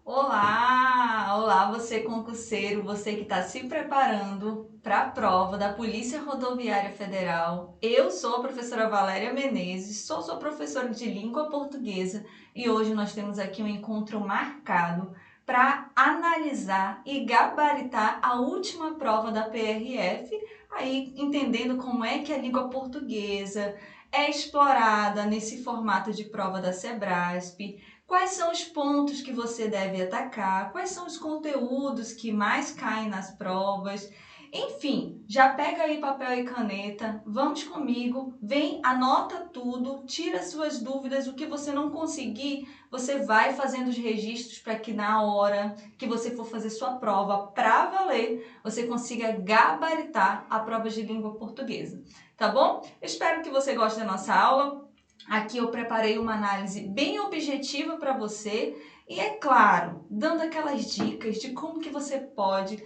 Olá! Olá, você concurseiro, você que está se preparando para a prova da Polícia Rodoviária Federal. Eu sou a professora Valéria Menezes, sou sua professora de língua portuguesa e hoje nós temos aqui um encontro marcado para analisar e gabaritar a última prova da PRF, aí entendendo como é que a língua portuguesa é explorada nesse formato de prova da Sebrasp. Quais são os pontos que você deve atacar? Quais são os conteúdos que mais caem nas provas? Enfim, já pega aí papel e caneta, vamos comigo, vem, anota tudo, tira suas dúvidas, o que você não conseguir, você vai fazendo os registros para que na hora que você for fazer sua prova para valer, você consiga gabaritar a prova de língua portuguesa, tá bom? Eu espero que você goste da nossa aula. Aqui eu preparei uma análise bem objetiva para você e, é claro, dando aquelas dicas de como que você pode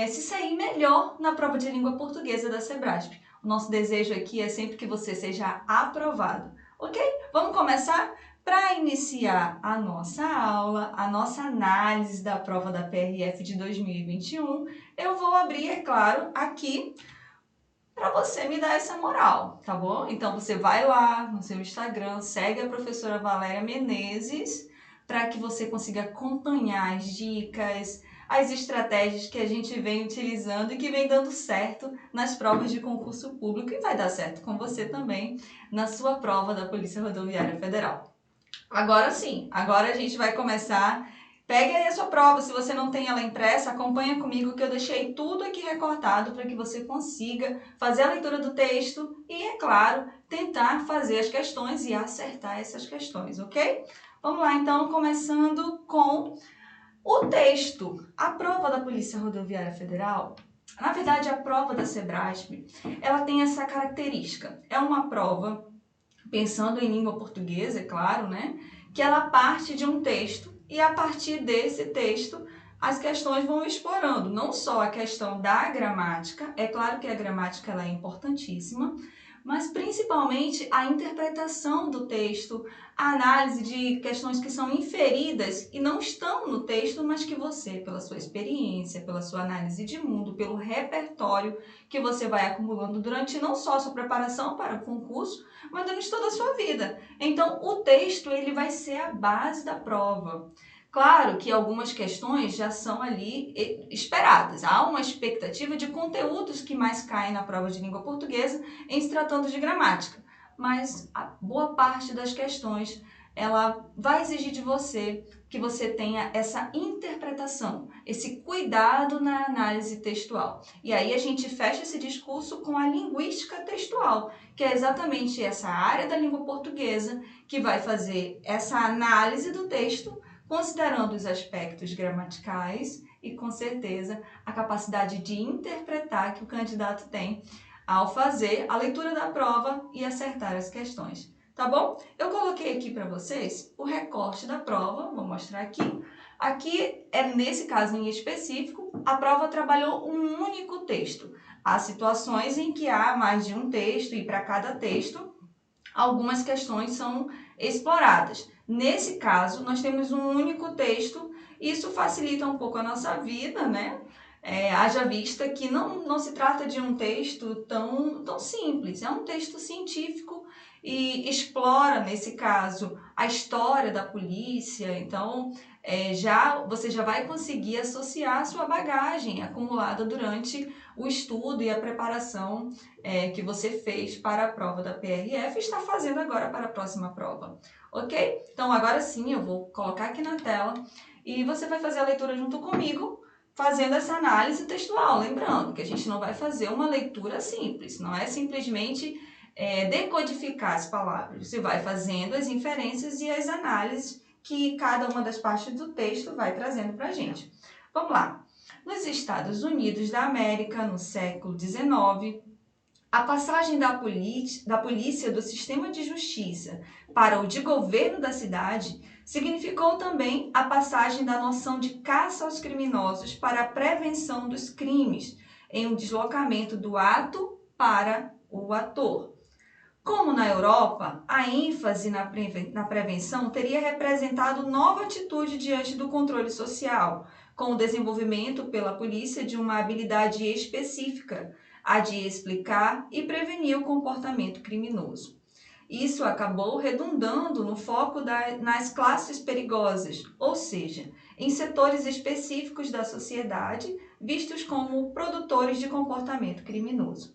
se sair melhor na prova de língua portuguesa da Sebrasp. O nosso desejo aqui é sempre que você seja aprovado, ok? Vamos começar? Para iniciar a nossa aula, a nossa análise da prova da PRF de 2021, eu vou abrir, é claro, aqui para você me dar essa moral, tá bom? Então você vai lá no seu Instagram, segue a professora Valéria Menezes para que você consiga acompanhar as dicas, as estratégias que a gente vem utilizando e que vem dando certo nas provas de concurso público e vai dar certo com você também na sua prova da Polícia Rodoviária Federal. Agora sim, agora a gente vai começar. Pegue aí a sua prova, se você não tem ela impressa, acompanha comigo que eu deixei tudo aqui recortado para que você consiga fazer a leitura do texto e, é claro, tentar fazer as questões e acertar essas questões, ok? Vamos lá então, começando com o texto. A prova da Polícia Rodoviária Federal, na verdade a prova da Sebrasp, ela tem essa característica. É uma prova pensando em língua portuguesa, é claro, né? Que ela parte de um texto e a partir desse texto as questões vão explorando não só a questão da gramática, é claro que a gramática ela é importantíssima, mas principalmente a interpretação do texto, a análise de questões que são inferidas e não estão no texto, mas que você, pela sua experiência, pela sua análise de mundo, pelo repertório que você vai acumulando durante não só a sua preparação para o concurso, mas durante toda a sua vida. Então, o texto ele vai ser a base da prova. Claro que algumas questões já são ali esperadas. Há uma expectativa de conteúdos que mais caem na prova de língua portuguesa em se tratando de gramática. Mas a boa parte das questões ela vai exigir de você que você tenha essa interpretação, esse cuidado na análise textual. E aí a gente fecha esse discurso com a linguística textual, que é exatamente essa área da língua portuguesa que vai fazer essa análise do texto, considerando os aspectos gramaticais e, com certeza, a capacidade de interpretar que o candidato tem ao fazer a leitura da prova e acertar as questões. Tá bom? Eu coloquei aqui para vocês o recorte da prova, vou mostrar aqui. Aqui, nesse caso em específico, a prova trabalhou um único texto. Há situações em que há mais de um texto e para cada texto algumas questões são exploradas. Nesse caso, nós temos um único texto, isso facilita um pouco a nossa vida, né? Haja vista que não se trata de um texto tão simples, é um texto científico e explora, nesse caso, a história da polícia, então você já vai conseguir associar a sua bagagem acumulada durante o estudo e a preparação que você fez para a prova da PRF e está fazendo agora para a próxima prova, ok? Então agora sim eu vou colocar aqui na tela e você vai fazer a leitura junto comigo, fazendo essa análise textual, lembrando que a gente não vai fazer uma leitura simples, não é simplesmente decodificar as palavras, você vai fazendo as inferências e as análises que cada uma das partes do texto vai trazendo para a gente. Vamos lá. Nos Estados Unidos da América, no século XIX, a passagem da polícia do sistema de justiça para o de governo da cidade significou também a passagem da noção de caça aos criminosos para a prevenção dos crimes, em um deslocamento do ato para o ator. Como na Europa, a ênfase na prevenção teria representado nova atitude diante do controle social, com o desenvolvimento pela polícia de uma habilidade específica, a de explicar e prevenir o comportamento criminoso. Isso acabou redundando no foco nas classes perigosas, ou seja, em setores específicos da sociedade, vistos como produtores de comportamento criminoso.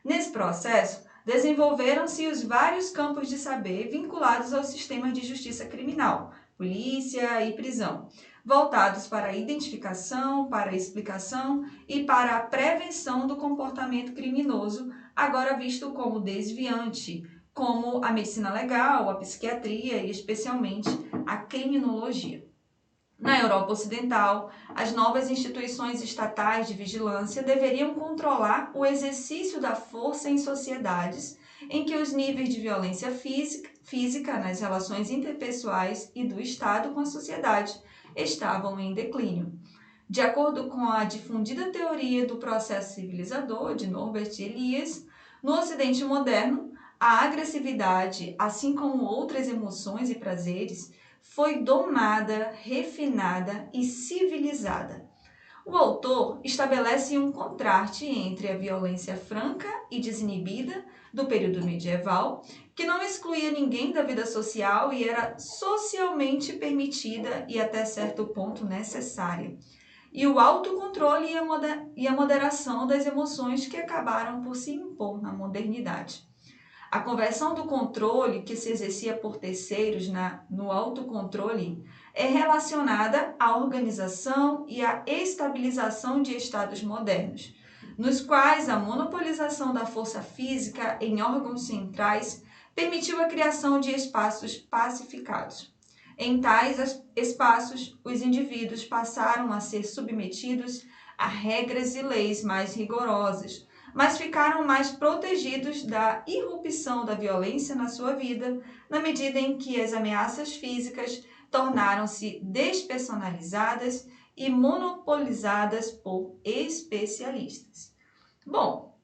Nesse processo, desenvolveram-se os vários campos de saber vinculados ao sistema de justiça criminal, polícia e prisão, voltados para a identificação, para a explicação e para a prevenção do comportamento criminoso, agora visto como desviante, como a medicina legal, a psiquiatria e especialmente a criminologia. Na Europa Ocidental, as novas instituições estatais de vigilância deveriam controlar o exercício da força em sociedades em que os níveis de violência física nas relações interpessoais e do Estado com a sociedade estavam em declínio. De acordo com a difundida teoria do processo civilizador de Norbert Elias, no Ocidente moderno, a agressividade, assim como outras emoções e prazeres, foi domada, refinada e civilizada. O autor estabelece um contraste entre a violência franca e desinibida do período medieval, que não excluía ninguém da vida social e era socialmente permitida e até certo ponto necessária, e o autocontrole e a moderação das emoções que acabaram por se impor na modernidade. A conversão do controle que se exercia por terceiros no autocontrole é relacionada à organização e à estabilização de estados modernos, nos quais a monopolização da força física em órgãos centrais permitiu a criação de espaços pacificados. Em tais espaços, os indivíduos passaram a ser submetidos a regras e leis mais rigorosas, mas ficaram mais protegidos da irrupção da violência na sua vida, na medida em que as ameaças físicas tornaram-se despersonalizadas e monopolizadas por especialistas. Bom,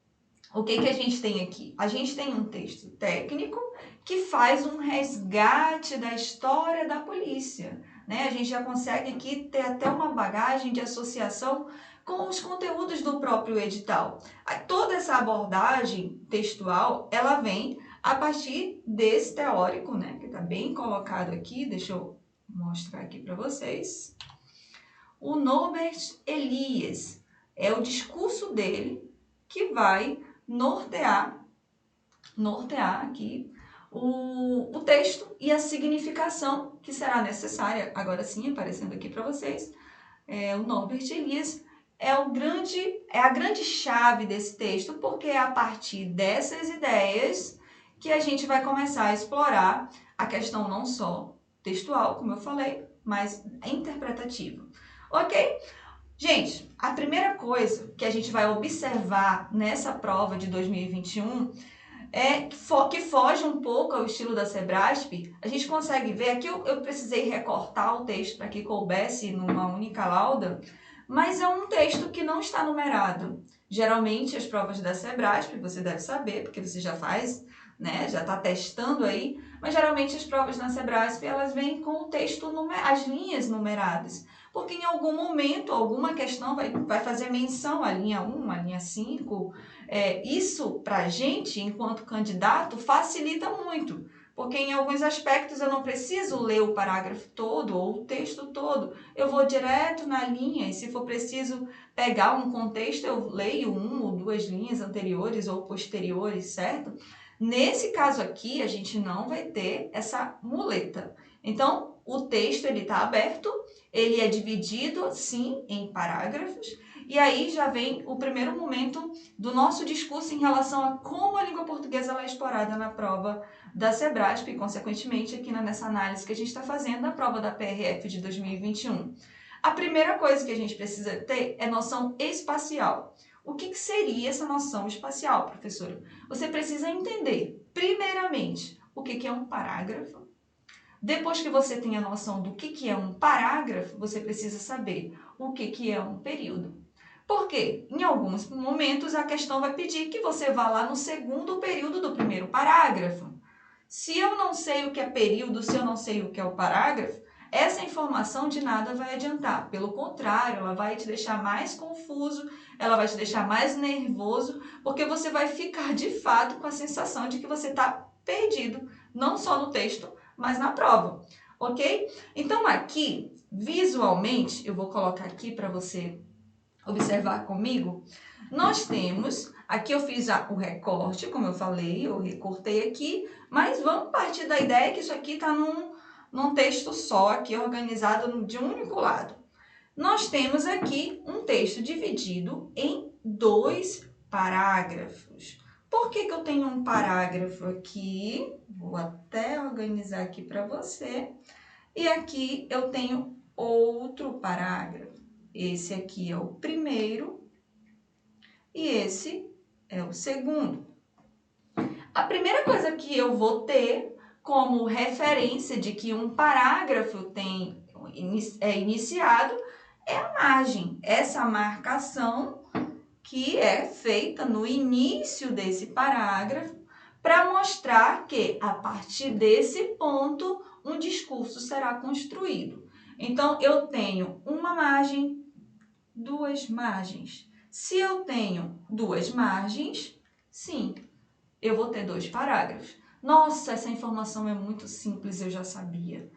o que a gente tem aqui? A gente tem um texto técnico que faz um resgate da história da polícia, né? A gente já consegue aqui ter até uma bagagem de associação com os conteúdos do próprio edital. Toda essa abordagem textual, ela vem a partir desse teórico, né? Que está bem colocado aqui, deixa eu mostrar aqui para vocês. O Norbert Elias, é o discurso dele que vai nortear aqui o texto e a significação que será necessária, agora sim, aparecendo aqui para vocês. O Norbert Elias é a grande chave desse texto, porque é a partir dessas ideias que a gente vai começar a explorar a questão não só textual, como eu falei, mas interpretativa. Ok? Gente, a primeira coisa que a gente vai observar nessa prova de 2021 que foge um pouco ao estilo da Sebrasp. A gente consegue ver, aqui eu precisei recortar o texto para que coubesse numa única lauda, mas é um texto que não está numerado. Geralmente as provas da Sebrasp, você deve saber, porque você já faz, né, já está testando aí, mas geralmente as provas na Sebrasp, elas vêm com o texto, as linhas numeradas, porque em algum momento, alguma questão vai fazer menção à linha 1, à linha 5. Isso, para a gente, enquanto candidato, facilita muito, porque em alguns aspectos eu não preciso ler o parágrafo todo ou o texto todo, eu vou direto na linha e se for preciso pegar um contexto, eu leio 1 ou 2 linhas anteriores ou posteriores, certo? Nesse caso aqui, a gente não vai ter essa muleta. Então, o texto está aberto, ele é dividido, sim, em parágrafos, e aí já vem o primeiro momento do nosso discurso em relação a como a língua portuguesa é explorada na prova da Sebrasp e, consequentemente, aqui nessa análise que a gente está fazendo na prova da PRF de 2021. A primeira coisa que a gente precisa ter é noção espacial. O que seria essa noção espacial, professora? Você precisa entender, primeiramente, o que é um parágrafo. Depois que você tem a noção do que é um parágrafo, você precisa saber o que é um período. Por quê? Em alguns momentos a questão vai pedir que você vá lá no segundo período do primeiro parágrafo. Se eu não sei o que é período, se eu não sei o que é o parágrafo, essa informação de nada vai adiantar. Pelo contrário, ela vai te deixar mais confuso, ela vai te deixar mais nervoso, porque você vai ficar de fato com a sensação de que você está perdido, não só no texto, mas na prova, ok? Então aqui, visualmente, eu vou colocar aqui para você observar comigo, nós temos, aqui eu fiz o recorte, como eu falei, eu recortei aqui, mas vamos partir da ideia que isso aqui está num texto só, aqui organizado de um único lado. Nós temos aqui um texto dividido em 2 parágrafos. Por que eu tenho um parágrafo aqui? Vou até organizar aqui para você. E aqui eu tenho outro parágrafo. Esse aqui é o primeiro e esse é o segundo. A primeira coisa que eu vou ter como referência de que um parágrafo é iniciado é a margem. Essa marcação que é feita no início desse parágrafo para mostrar que, a partir desse ponto, um discurso será construído. Então, eu tenho uma margem, 2 margens. Se eu tenho 2 margens, sim, eu vou ter 2 parágrafos. Nossa, essa informação é muito simples, eu já sabia.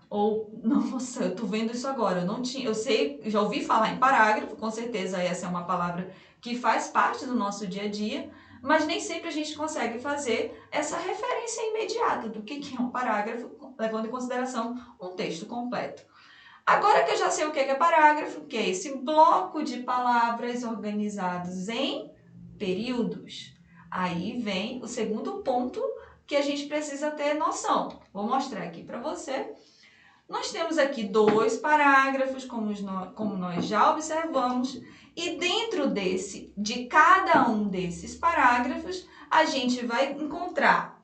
Ou, nossa, eu tô vendo isso agora, eu não tinha, eu sei, já ouvi falar em parágrafo, com certeza essa é uma palavra que faz parte do nosso dia a dia, mas nem sempre a gente consegue fazer essa referência imediata do que é um parágrafo, levando em consideração um texto completo. Agora que eu já sei o que é parágrafo, que é esse bloco de palavras organizados em períodos, aí vem o segundo ponto que a gente precisa ter noção. Vou mostrar aqui para você. Nós temos aqui 2 parágrafos, como nós já observamos, e dentro de cada um desses parágrafos, a gente vai encontrar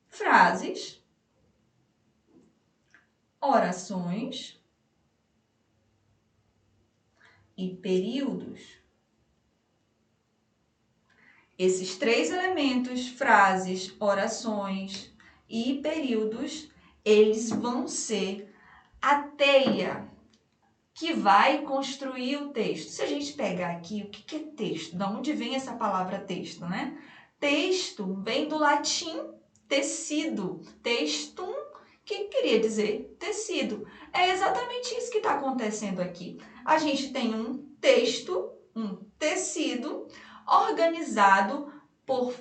frases, orações e períodos. Esses 3 elementos, frases, orações e períodos, eles vão ser a teia que vai construir o texto. Se a gente pegar aqui, o que é texto? Da onde vem essa palavra texto, né? Texto vem do latim tecido. Textum, que queria dizer tecido. É exatamente isso que está acontecendo aqui. A gente tem um texto, um tecido, organizado por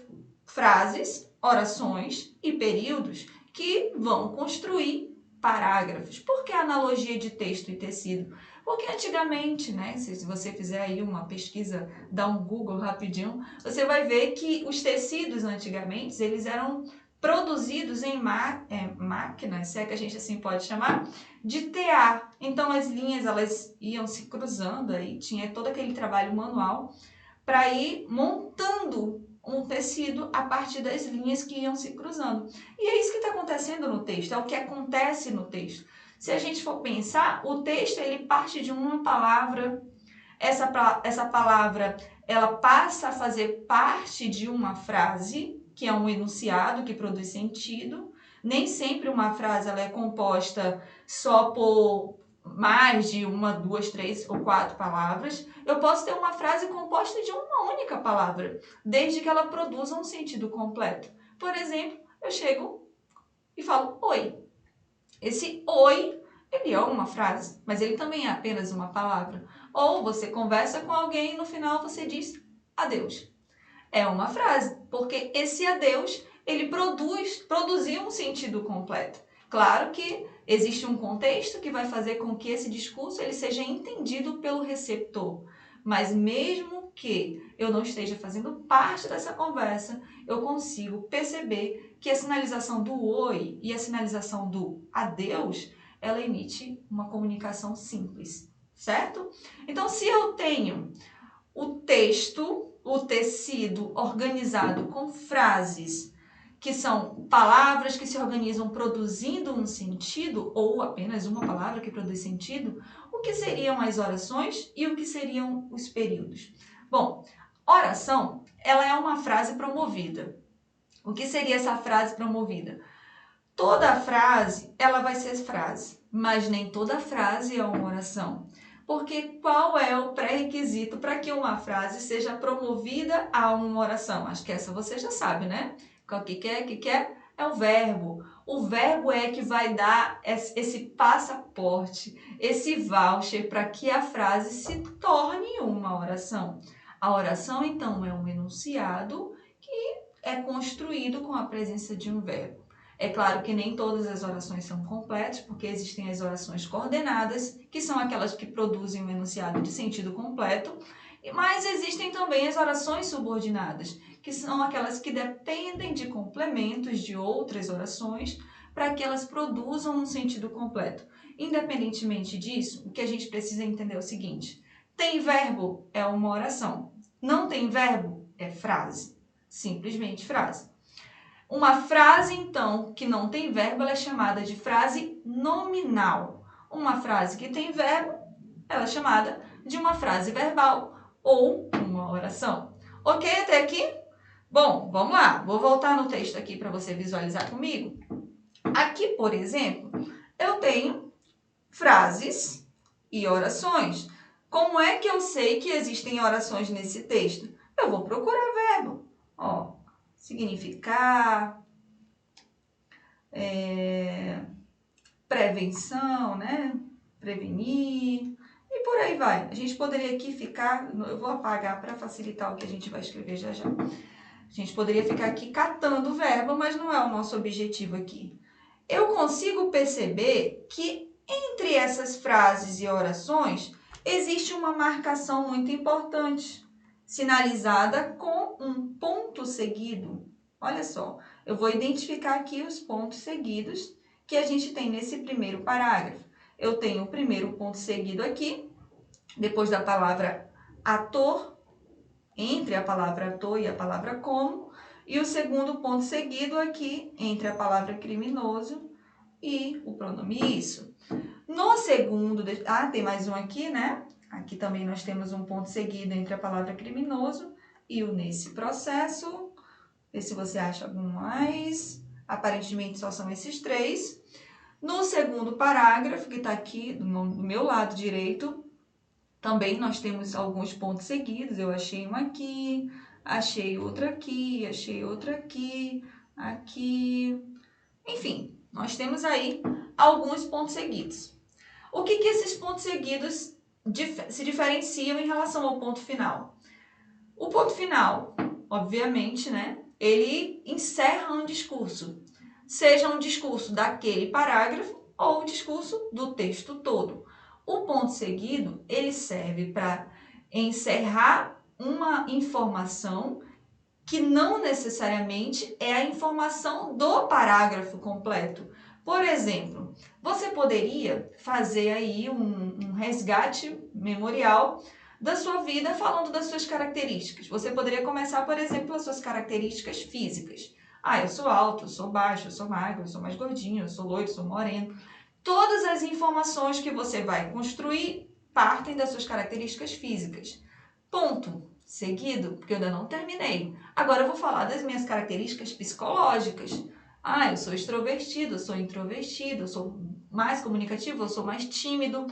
frases, orações e períodos que vão construir parágrafos. Por que a analogia de texto e tecido? Porque antigamente, né, se você fizer aí uma pesquisa, dá um Google rapidinho, você vai ver que os tecidos antigamente, eles eram produzidos em máquinas, se é que a gente assim pode chamar, de tear. Então as linhas elas iam se cruzando aí, tinha todo aquele trabalho manual para ir montando um tecido a partir das linhas que iam se cruzando. E é isso que está acontecendo no texto, é o que acontece no texto. Se a gente for pensar, o texto ele parte de uma palavra, essa palavra ela passa a fazer parte de uma frase, que é um enunciado que produz sentido. Nem sempre uma frase ela é composta só por mais de 1, 2, 3 ou 4 palavras. Eu posso ter uma frase composta de uma única palavra, desde que ela produza um sentido completo. Por exemplo, eu chego e falo oi. Esse oi, ele é uma frase, mas ele também é apenas uma palavra. Ou você conversa com alguém e no final você diz adeus. É uma frase, porque esse adeus, ele produziu um sentido completo. Claro que existe um contexto que vai fazer com que esse discurso ele seja entendido pelo receptor. Mas mesmo que eu não esteja fazendo parte dessa conversa, eu consigo perceber que a sinalização do oi e a sinalização do adeus, ela emite uma comunicação simples, certo? Então, se eu tenho o texto, o tecido organizado com frases que são palavras que se organizam produzindo um sentido, ou apenas uma palavra que produz sentido, o que seriam as orações e o que seriam os períodos? Bom, oração, ela é uma frase promovida. O que seria essa frase promovida? Toda frase, ela vai ser frase, mas nem toda frase é uma oração. Porque qual é o pré-requisito para que uma frase seja promovida a uma oração? Acho que essa você já sabe, né? O que é? É o verbo. O verbo é que vai dar esse passaporte, esse voucher para que a frase se torne uma oração. A oração, então, é um enunciado que é construído com a presença de um verbo. É claro que nem todas as orações são completas, porque existem as orações coordenadas, que são aquelas que produzem um enunciado de sentido completo, mas existem também as orações subordinadas, que são aquelas que dependem de complementos de outras orações para que elas produzam um sentido completo. Independentemente disso, o que a gente precisa entender é o seguinte: tem verbo, é uma oração. Não tem verbo, é frase. Simplesmente frase. Uma frase, então, que não tem verbo, ela é chamada de frase nominal. Uma frase que tem verbo, ela é chamada de uma frase verbal ou uma oração. Ok até aqui? Bom, vamos lá. Vou voltar no texto aqui para você visualizar comigo. Aqui, por exemplo, eu tenho frases e orações. Como é que eu sei que existem orações nesse texto? Eu vou procurar verbo. Ó, significar, prevenção, né? Prevenir e por aí vai. A gente poderia aqui ficar, eu vou apagar para facilitar o que a gente vai escrever já já. A gente poderia ficar aqui catando o verbo, mas não é o nosso objetivo aqui. Eu consigo perceber que entre essas frases e orações existe uma marcação muito importante, sinalizada com um ponto seguido. Olha só, eu vou identificar aqui os pontos seguidos que a gente tem nesse primeiro parágrafo. Eu tenho o primeiro ponto seguido aqui, depois da palavra ator, entre a palavra ator e a palavra como, e o segundo ponto seguido aqui, entre a palavra criminoso e o pronome isso. No segundo, tem mais um aqui, né? Aqui também nós temos um ponto seguido entre a palavra criminoso e o nesse processo. Vê se você acha algum mais. Aparentemente só são esses três. No segundo parágrafo, que está aqui do meu lado direito, também nós temos alguns pontos seguidos. Eu achei um aqui, achei outro aqui, achei outro aqui, aqui. Enfim, nós temos aí alguns pontos seguidos. O que esses pontos seguidos se diferenciam em relação ao ponto final? O ponto final, obviamente, né? Ele encerra um discurso, seja um discurso daquele parágrafo ou um discurso do texto todo. O ponto seguido, ele serve para encerrar uma informação que não necessariamente é a informação do parágrafo completo. Por exemplo, você poderia fazer aí um resgate memorial da sua vida falando das suas características. Você poderia começar, por exemplo, pelas suas características físicas. Eu sou alto, eu sou baixo, eu sou magro, eu sou mais gordinho, eu sou loiro, eu sou moreno. Todas as informações que você vai construir partem das suas características físicas. Ponto. Seguido, porque eu ainda não terminei. Agora eu vou falar das minhas características psicológicas. Eu sou extrovertido, eu sou introvertido, eu sou mais comunicativo, eu sou mais tímido.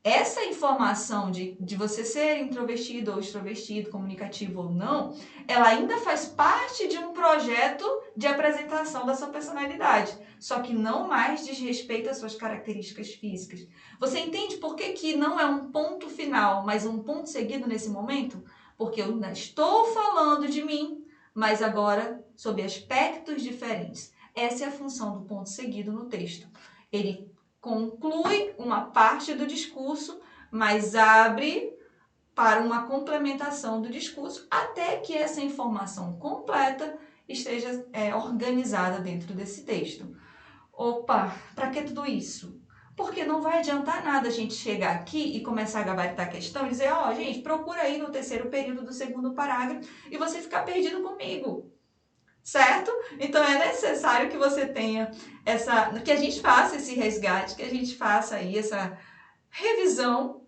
Essa informação de você ser introvertido ou extrovertido, comunicativo ou não, ela ainda faz parte de um projeto de apresentação da sua personalidade, só que não mais diz respeito às suas características físicas. Você entende por que não é um ponto final, mas um ponto seguido nesse momento? Porque eu ainda estou falando de mim, mas agora sob aspectos diferentes. Essa é a função do ponto seguido no texto. Ele conclui uma parte do discurso, mas abre para uma complementação do discurso até que essa informação completa esteja organizada dentro desse texto. Opa, para que tudo isso? Porque não vai adiantar nada a gente chegar aqui e começar a gabaritar a questão e dizer, gente, procura aí no terceiro período do segundo parágrafo e você ficar perdido comigo. certo? Então é necessário que você tenha que a gente faça esse resgate, que a gente faça aí essa revisão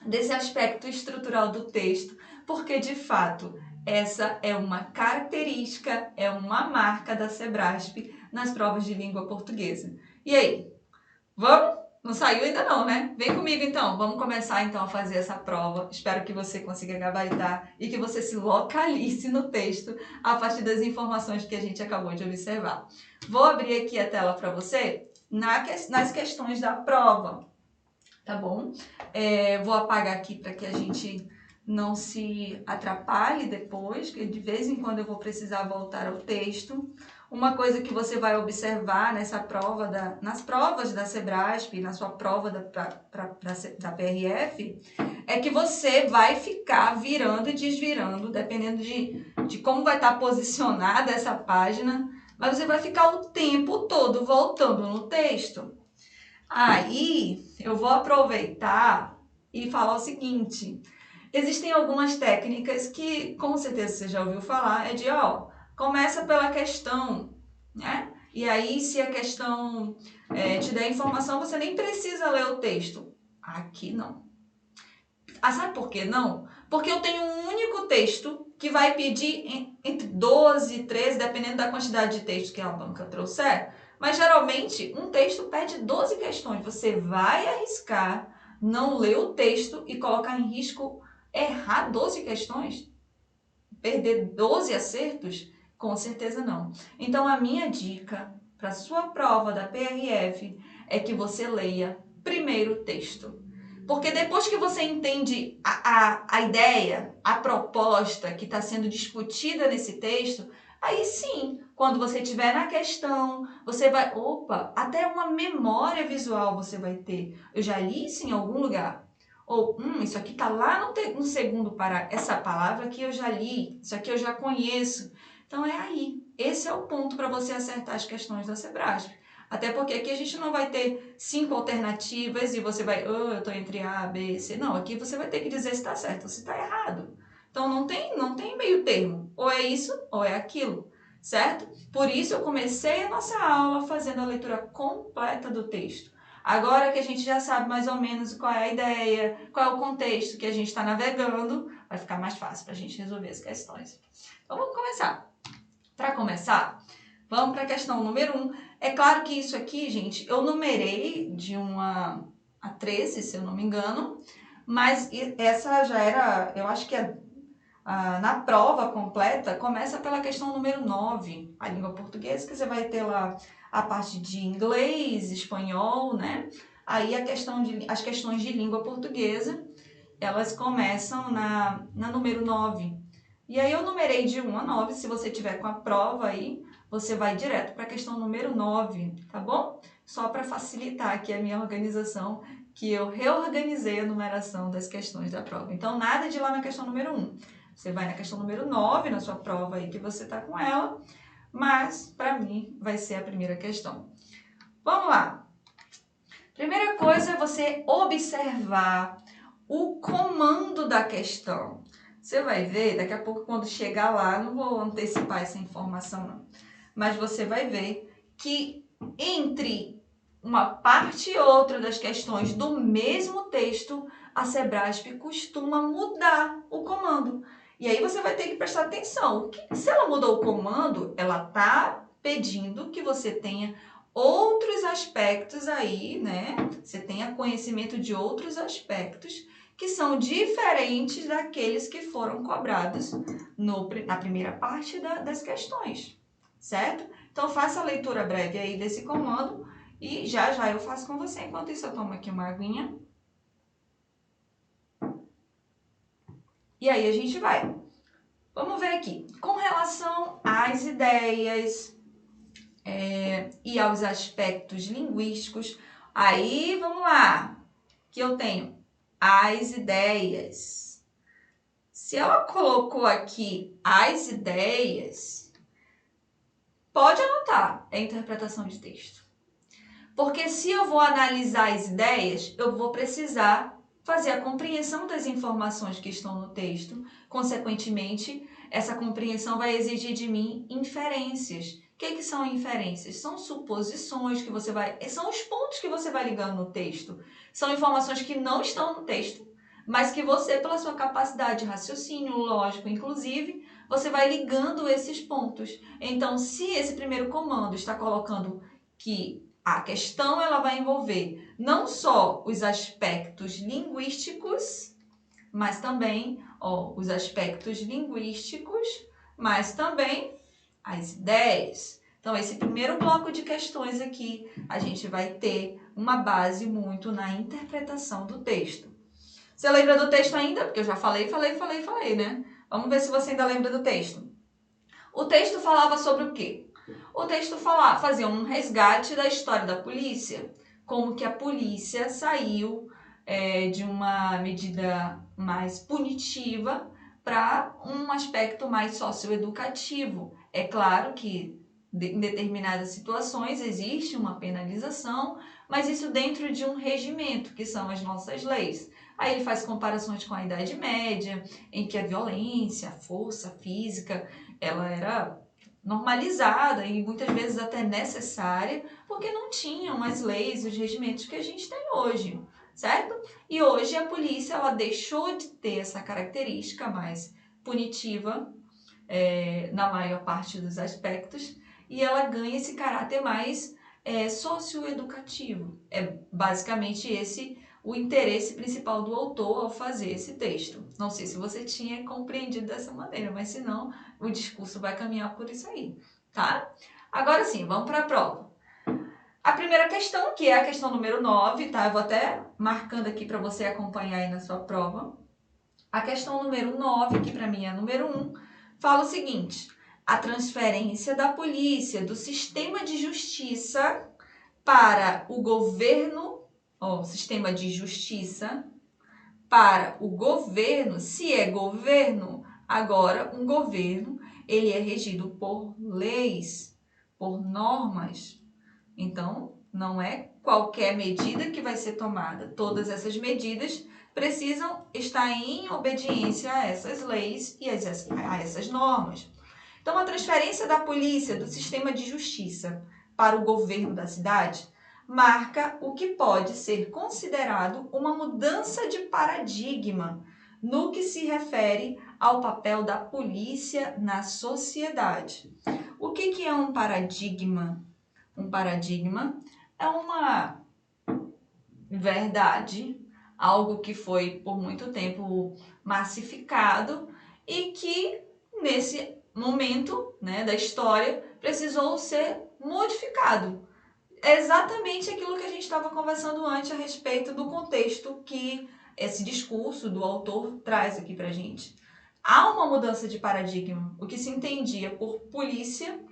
desse aspecto estrutural do texto, porque de fato essa é uma característica, é uma marca da Sebrasp nas provas de língua portuguesa. E aí, vamos? Não saiu ainda não, né? Vem comigo então, vamos começar então a fazer essa prova. Espero que você consiga gabaritar e que você se localize no texto a partir das informações que a gente acabou de observar. Vou abrir aqui a tela para você nas questões da prova, tá bom? Vou apagar aqui para que a gente não se atrapalhe depois, que de vez em quando eu vou precisar voltar ao texto. Uma coisa que você vai observar nessa prova, nas provas da Sebrasp, na sua prova da PRF, é que você vai ficar virando e desvirando, dependendo de como vai estar posicionada essa página, mas você vai ficar o tempo todo voltando no texto. Aí, eu vou aproveitar e falar o seguinte: existem algumas técnicas que, com certeza você já ouviu falar, começa pela questão, né? E aí, se a questão te der informação, você nem precisa ler o texto. Aqui não. Ah, sabe por que não? Porque eu tenho um único texto que vai pedir entre 12 e 13, dependendo da quantidade de texto que a banca trouxer. Mas geralmente um texto pede 12 questões. Você vai arriscar não ler o texto e colocar em risco errar 12 questões? Perder 12 acertos? Com certeza não. Então a minha dica para a sua prova da PRF é que você leia primeiro o texto. Porque depois que você entende a ideia, a proposta que está sendo discutida nesse texto, aí sim, quando você estiver na questão, você vai... Opa, até uma memória visual você vai ter. Eu já li isso em algum lugar. Ou, isso aqui está lá no segundo parágrafo. Essa palavra aqui eu já li, isso aqui eu já conheço. Então é aí. Esse é o ponto para você acertar as questões da Sebrasp. Até porque aqui a gente não vai ter 5 alternativas e você vai, eu estou entre A, B, C. Não, aqui você vai ter que dizer se está certo ou se está errado. Então não tem meio termo. Ou é isso ou é aquilo, certo? Por isso eu comecei a nossa aula fazendo a leitura completa do texto. Agora que a gente já sabe mais ou menos qual é a ideia, qual é o contexto que a gente está navegando, vai ficar mais fácil para a gente resolver as questões. Então vamos começar. Para começar, vamos para a questão número 1. É claro que isso aqui, gente, eu numerei de 1 a 13, se eu não me engano, mas essa já era, eu acho que na prova completa, começa pela questão número 9, a língua portuguesa, que você vai ter lá a parte de inglês, espanhol, né? Aí as questões de língua portuguesa, elas começam na número 9. E aí eu numerei de 1 a 9, se você tiver com a prova aí, você vai direto para a questão número 9, tá bom? Só para facilitar aqui a minha organização, que eu reorganizei a numeração das questões da prova. Então, nada de ir lá na questão número 1. Você vai na questão número 9, na sua prova aí que você está com ela, mas para mim vai ser a primeira questão. Vamos lá. Primeira coisa é você observar o comando da questão. Você vai ver, daqui a pouco quando chegar lá, não vou antecipar essa informação não, mas você vai ver que entre uma parte e outra das questões do mesmo texto, a Sebrasp costuma mudar o comando. E aí você vai ter que prestar atenção. Se ela mudou o comando, ela está pedindo que você tenha outros aspectos aí, né? Você tenha conhecimento de outros aspectos que são diferentes daqueles que foram cobrados na primeira parte das questões, certo? Então, faça a leitura breve aí desse comando e já eu faço com você. Enquanto isso, eu tomo aqui uma aguinha. E aí, a gente vai. Vamos ver aqui. Com relação às ideias e aos aspectos linguísticos, aí, vamos lá, que eu tenho as ideias. Se ela colocou aqui as ideias, pode anotar, é interpretação de texto. Porque se eu vou analisar as ideias, eu vou precisar fazer a compreensão das informações que estão no texto. Consequentemente, essa compreensão vai exigir de mim inferências. O que são inferências? São suposições que você vai... São os pontos que você vai ligando no texto. São informações que não estão no texto, mas que você, pela sua capacidade de raciocínio, lógico, inclusive, você vai ligando esses pontos. Então, se esse primeiro comando está colocando que a questão ela vai envolver não só os aspectos linguísticos, mas também os aspectos linguísticos, mas também as ideias. Então, esse primeiro bloco de questões aqui, a gente vai ter uma base muito na interpretação do texto. Você lembra do texto ainda? Porque eu já falei, né? Vamos ver se você ainda lembra do texto. O texto falava sobre o quê? O texto fazia um resgate da história da polícia, como que a polícia saiu de uma medida mais punitiva para um aspecto mais socioeducativo. É claro que em determinadas situações existe uma penalização, mas isso dentro de um regimento, que são as nossas leis. Aí ele faz comparações com a Idade Média, em que a violência, a força física, ela era normalizada e muitas vezes até necessária, porque não tinham as leis e os regimentos que a gente tem hoje, certo? E hoje a polícia ela deixou de ter essa característica mais punitiva na maior parte dos aspectos e ela ganha esse caráter mais socioeducativo. É basicamente esse o interesse principal do autor ao fazer esse texto. Não sei se você tinha compreendido dessa maneira, mas se não, o discurso vai caminhar por isso aí, tá? Agora sim, vamos para a prova. A primeira questão, que é a questão número 9, tá? Eu vou até marcando aqui para você acompanhar aí na sua prova. A questão número 9, que para mim é a número 1, fala o seguinte: a transferência da polícia do sistema de justiça para o governo, sistema de justiça para o governo, se é governo, agora um governo, ele é regido por leis, por normas. Então, não é qualquer medida que vai ser tomada. Todas essas medidas precisam estar em obediência a essas leis e a essas normas. Então, a transferência da polícia do sistema de justiça para o governo da cidade marca o que pode ser considerado uma mudança de paradigma no que se refere ao papel da polícia na sociedade. O que é um paradigma? Um paradigma é uma verdade, algo que foi por muito tempo massificado e que nesse momento, né, da história precisou ser modificado. É exatamente aquilo que a gente estava conversando antes a respeito do contexto que esse discurso do autor traz aqui pra gente. Há uma mudança de paradigma. O que se entendia por polícia,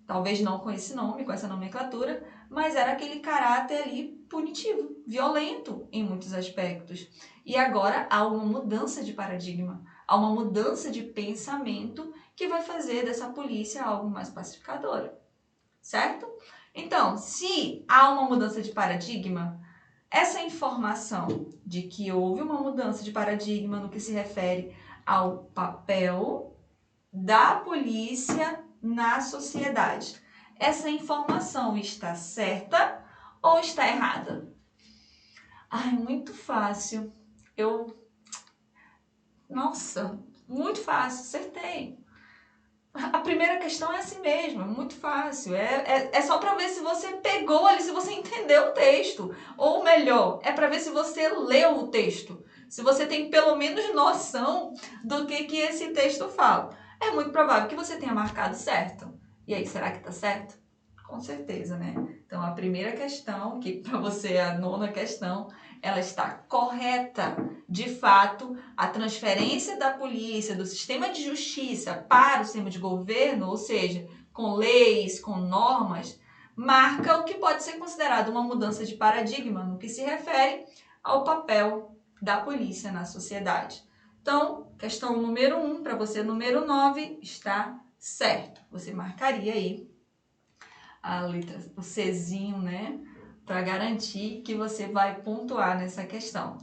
talvez não com esse nome, com essa nomenclatura, mas era aquele caráter ali punitivo, violento em muitos aspectos. E agora há uma mudança de paradigma, há uma mudança de pensamento que vai fazer dessa polícia algo mais pacificadora, certo? Então, se há uma mudança de paradigma, essa informação de que houve uma mudança de paradigma no que se refere ao papel da polícia na sociedade, essa informação está certa ou está errada? Ai, muito fácil. Nossa, muito fácil, acertei. A primeira questão é assim mesmo, é muito fácil. É só para ver se você pegou ali, se você entendeu o texto. Ou melhor, é para ver se você leu o texto. Se você tem pelo menos noção do que esse texto fala. É muito provável que você tenha marcado certo. E aí, será que está certo? Com certeza, né? Então, a primeira questão, que para você é a nona questão, ela está correta. De fato, a transferência da polícia, do sistema de justiça para o sistema de governo, ou seja, com leis, com normas, marca o que pode ser considerado uma mudança de paradigma no que se refere ao papel da polícia na sociedade. Então, questão número 1, para você, número 9, está certo. Você marcaria aí a letra, o Czinho, né? Para garantir que você vai pontuar nessa questão.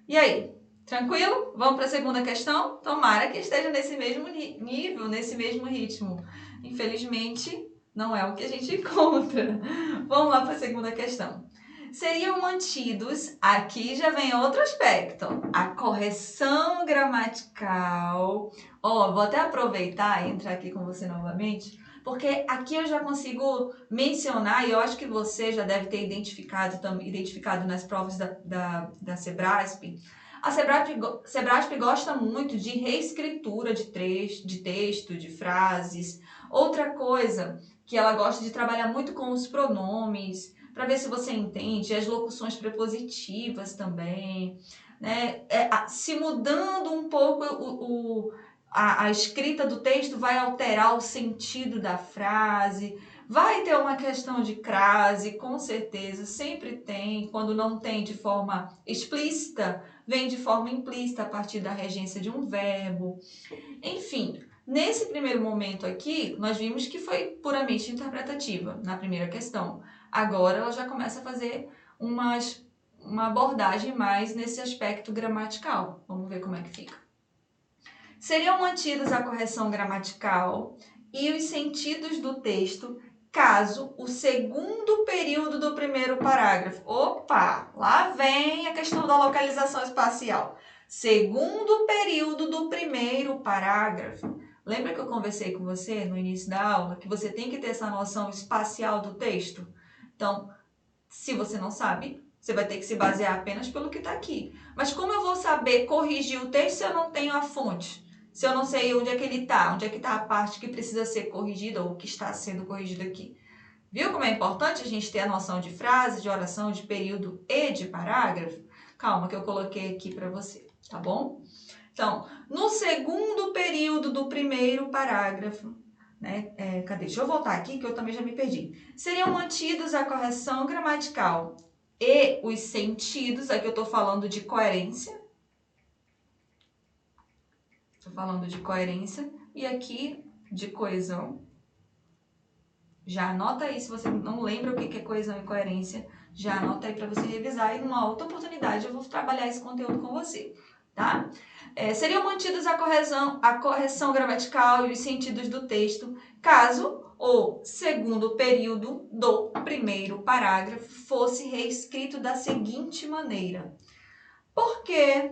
E aí, Tranquilo? Vamos para a segunda questão? Tomara que esteja nesse mesmo nível, nesse mesmo ritmo. Infelizmente, não é o que a gente encontra. Vamos lá para a segunda questão. Seriam mantidos, aqui já vem outro aspecto, a correção gramatical. Vou até aproveitar e entrar aqui com você novamente, porque aqui eu já consigo mencionar, e eu acho que você já deve ter identificado nas provas da Sebrasp. A Sebrasp gosta muito de reescritura de texto, de frases. Outra coisa que ela gosta de trabalhar muito com os pronomes, para ver se você entende, as locuções prepositivas também, né? Se mudando um pouco a escrita do texto vai alterar o sentido da frase, vai ter uma questão de crase, com certeza, sempre tem, quando não tem de forma explícita, vem de forma implícita a partir da regência de um verbo. Enfim, nesse primeiro momento aqui, nós vimos que foi puramente interpretativa na primeira questão. Agora ela já começa a fazer uma abordagem mais nesse aspecto gramatical. Vamos ver como é que fica. Seriam mantidos a correção gramatical e os sentidos do texto caso o segundo período do primeiro parágrafo... Opa! Lá vem a questão da localização espacial. Segundo período do primeiro parágrafo. Lembra que eu conversei com você no início da aula que você tem que ter essa noção espacial do texto? Então, se você não sabe, você vai ter que se basear apenas pelo que está aqui. Mas como eu vou saber corrigir o texto se eu não tenho a fonte? Se eu não sei onde é que ele está, onde é que está a parte que precisa ser corrigida ou que está sendo corrigida aqui. Viu como é importante a gente ter a noção de frase, de oração, de período e de parágrafo? Calma que eu coloquei aqui para você, tá bom? Então, no segundo período do primeiro parágrafo, né? Cadê? Deixa eu voltar aqui que eu também já me perdi. Seriam mantidos a correção gramatical e os sentidos, aqui eu estou falando de coerência. Estou falando de coerência e aqui de coesão. Já anota aí, se você não lembra o que é coesão e coerência, já anota aí para você revisar e numa outra oportunidade eu vou trabalhar esse conteúdo com você, tá? Seriam mantidos a correção gramatical e os sentidos do texto, caso o segundo período do primeiro parágrafo fosse reescrito da seguinte maneira. Porque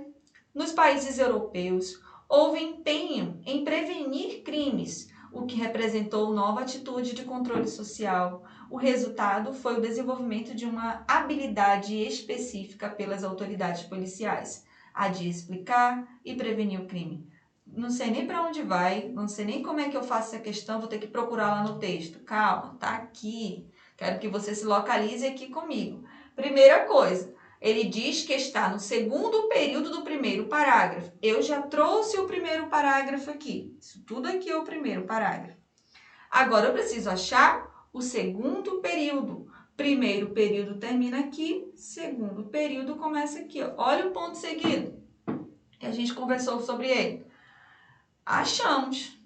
nos países europeus houve empenho em prevenir crimes, o que representou nova atitude de controle social. O resultado foi o desenvolvimento de uma habilidade específica pelas autoridades policiais, a de explicar e prevenir o crime. Não sei nem para onde vai, não sei nem como é que eu faço essa questão, vou ter que procurar lá no texto. Calma, tá aqui. Quero que você se localize aqui comigo. Primeira coisa, ele diz que está no segundo período do primeiro parágrafo. Eu já trouxe o primeiro parágrafo aqui. Isso tudo aqui é o primeiro parágrafo. Agora eu preciso achar o segundo período. Primeiro período termina aqui, segundo período começa aqui. Ó. Olha o ponto seguido, que a gente conversou sobre ele. Achamos.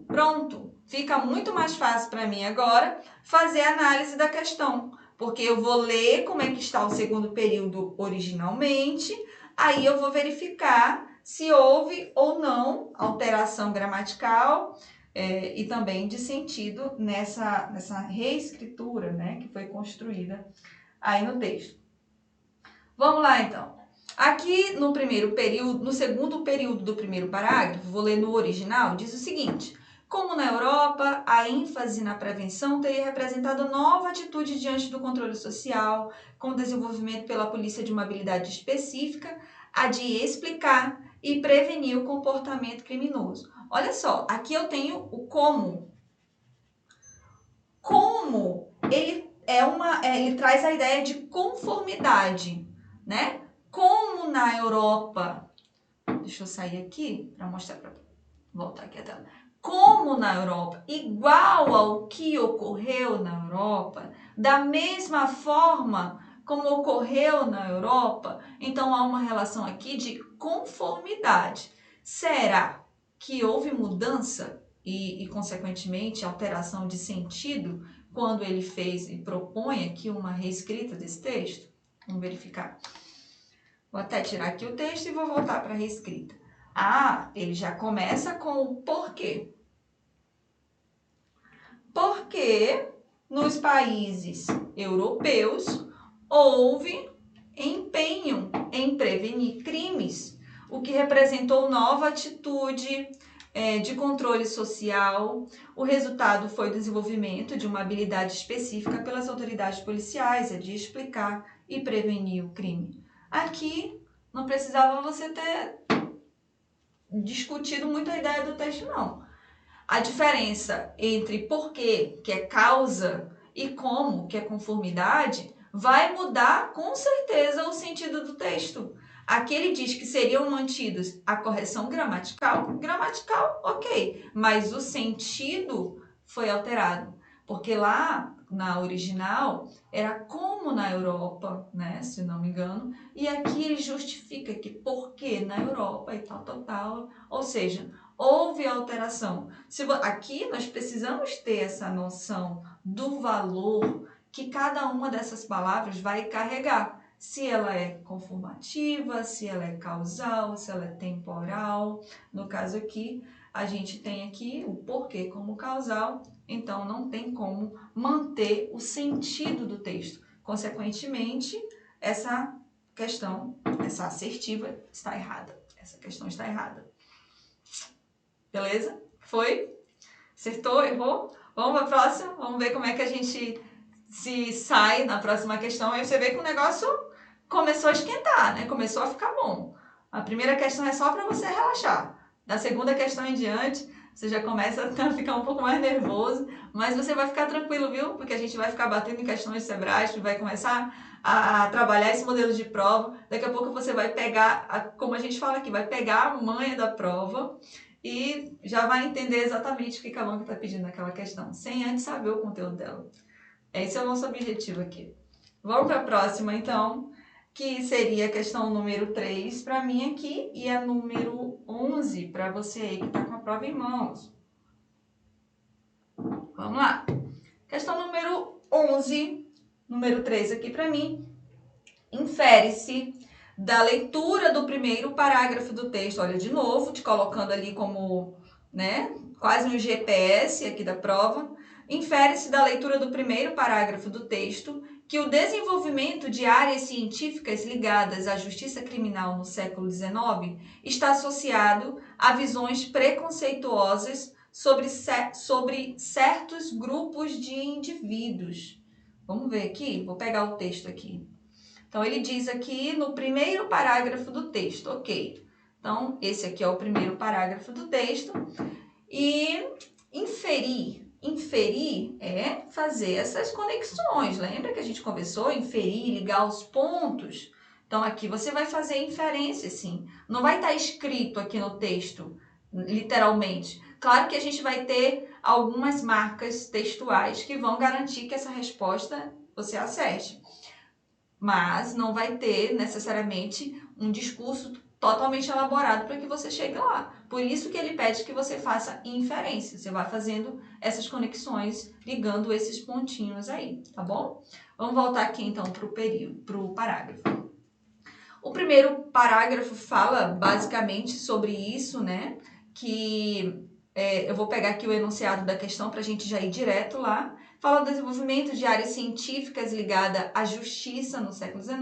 Pronto. Fica muito mais fácil para mim agora fazer a análise da questão. Porque eu vou ler como é que está o segundo período originalmente, aí eu vou verificar se houve ou não alteração gramatical e também de sentido nessa reescritura, né, que foi construída aí no texto. Vamos lá, então. Aqui no primeiro período, no segundo período do primeiro parágrafo, vou ler no original, diz o seguinte: como na Europa, a ênfase na prevenção teria representado nova atitude diante do controle social, com o desenvolvimento pela polícia de uma habilidade específica, a de explicar e prevenir o comportamento criminoso. Olha só, aqui eu tenho o como. Como ele ele traz a ideia de conformidade, né? Como na Europa, deixa eu sair aqui para mostrar, para voltar aqui a tela. Como na Europa, igual ao que ocorreu na Europa, da mesma forma como ocorreu na Europa, então há uma relação aqui de conformidade. Será que houve mudança e consequentemente, alteração de sentido quando ele fez e propõe aqui uma reescrita desse texto? Vamos verificar. Vou até tirar aqui o texto e vou voltar para a reescrita. Ele já começa com o porquê. Porque nos países europeus houve empenho em prevenir crimes, o que representou nova atitude de controle social. O resultado foi o desenvolvimento de uma habilidade específica pelas autoridades policiais, de explicar e prevenir o crime. Aqui não precisava você ter discutido muito a ideia do texto, não. A diferença entre porquê, que é causa, e como, que é conformidade, vai mudar com certeza o sentido do texto. Aqui ele diz que seriam mantidos a correção gramatical, ok, mas o sentido foi alterado, porque lá na original era como na Europa, né, se não me engano, e aqui ele justifica que porque na Europa e tal, ou seja, houve alteração. Aqui nós precisamos ter essa noção do valor que cada uma dessas palavras vai carregar. Se ela é conformativa, se ela é causal, se ela é temporal. No caso aqui, a gente tem aqui o porquê como causal, então não tem como manter o sentido do texto. Consequentemente, essa questão, essa assertiva está errada. Essa questão está errada. Beleza? Foi? Acertou? Errou? Vamos para a próxima? Vamos ver como é que a gente se sai na próxima questão. Aí você vê que o negócio começou a esquentar, né? Começou a ficar bom. A primeira questão é só para você relaxar. Da segunda questão em diante, você já começa a ficar um pouco mais nervoso, mas você vai ficar tranquilo, viu? Porque a gente vai ficar batendo em questões Sebrae, vai começar a trabalhar esse modelo de prova. Daqui a pouco você vai pegar, como a gente fala aqui, vai pegar a manha da prova e já vai entender exatamente o que a Long está pedindo naquela questão, sem antes saber o conteúdo dela. Esse é o nosso objetivo aqui. Vamos para a próxima, então, que seria a questão número 3 para mim aqui e a número 11 para você aí que está com a prova em mãos. Vamos lá. Questão número 11, número 3 aqui para mim. Infere-se da leitura do primeiro parágrafo do texto, olha, de novo, te colocando ali como, né, quase um GPS aqui da prova, infere-se da leitura do primeiro parágrafo do texto que o desenvolvimento de áreas científicas ligadas à justiça criminal no século XIX está associado a visões preconceituosas sobre certos grupos de indivíduos. Vamos ver aqui? Vou pegar o texto aqui. Então, ele diz aqui no primeiro parágrafo do texto, ok. Então, esse aqui é o primeiro parágrafo do texto. E inferir é fazer essas conexões. Lembra que a gente conversou? Inferir, ligar os pontos. Então, aqui você vai fazer inferência, sim. Não vai estar escrito aqui no texto, literalmente. Claro que a gente vai ter algumas marcas textuais que vão garantir que essa resposta você acerte. Mas não vai ter necessariamente um discurso totalmente elaborado para que você chegue lá. Por isso que ele pede que você faça inferência. Você vai fazendo essas conexões, ligando esses pontinhos aí, tá bom? Vamos voltar aqui então para o parágrafo. O primeiro parágrafo fala basicamente sobre isso, né? Que eu vou pegar aqui o enunciado da questão para a gente já ir direto lá. Fala do desenvolvimento de áreas científicas ligada à justiça no século XIX,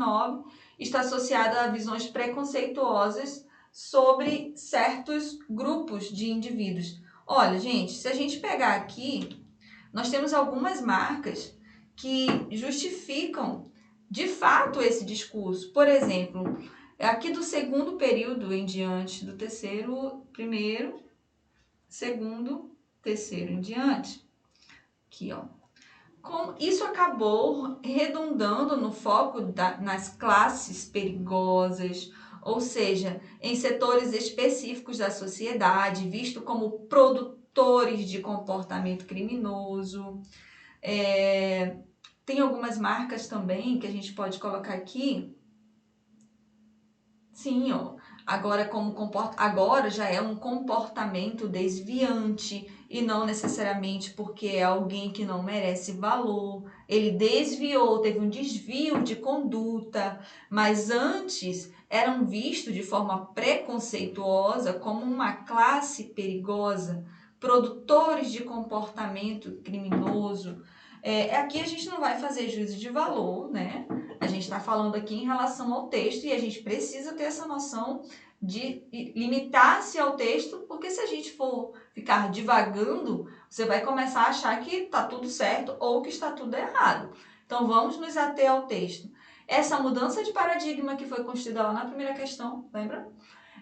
está associada a visões preconceituosas sobre certos grupos de indivíduos. Olha, gente, se a gente pegar aqui, nós temos algumas marcas que justificam de fato esse discurso. Por exemplo, aqui do segundo período em diante, do terceiro, primeiro, segundo, terceiro em diante. Aqui, ó. Isso acabou redundando no foco nas classes perigosas, ou seja, em setores específicos da sociedade, visto como produtores de comportamento criminoso. Tem algumas marcas também que a gente pode colocar aqui. Sim, ó. Agora já é um comportamento desviante e não necessariamente porque é alguém que não merece valor. Ele desviou, teve um desvio de conduta, mas antes eram vistos de forma preconceituosa como uma classe perigosa, produtores de comportamento criminoso. Aqui a gente não vai fazer juízo de valor, né? A gente está falando aqui em relação ao texto e a gente precisa ter essa noção de limitar-se ao texto, porque se a gente for ficar divagando, você vai começar a achar que está tudo certo ou que está tudo errado. Então vamos nos ater ao texto. Essa mudança de paradigma que foi construída lá na primeira questão, lembra?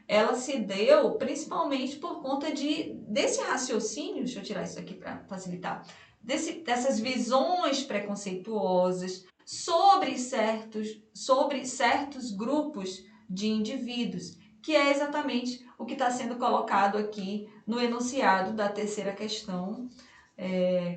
Ela se deu principalmente por conta desse raciocínio, deixa eu tirar isso aqui para facilitar, dessas visões preconceituosas sobre certos grupos de indivíduos, que é exatamente o que está sendo colocado aqui no enunciado da terceira questão,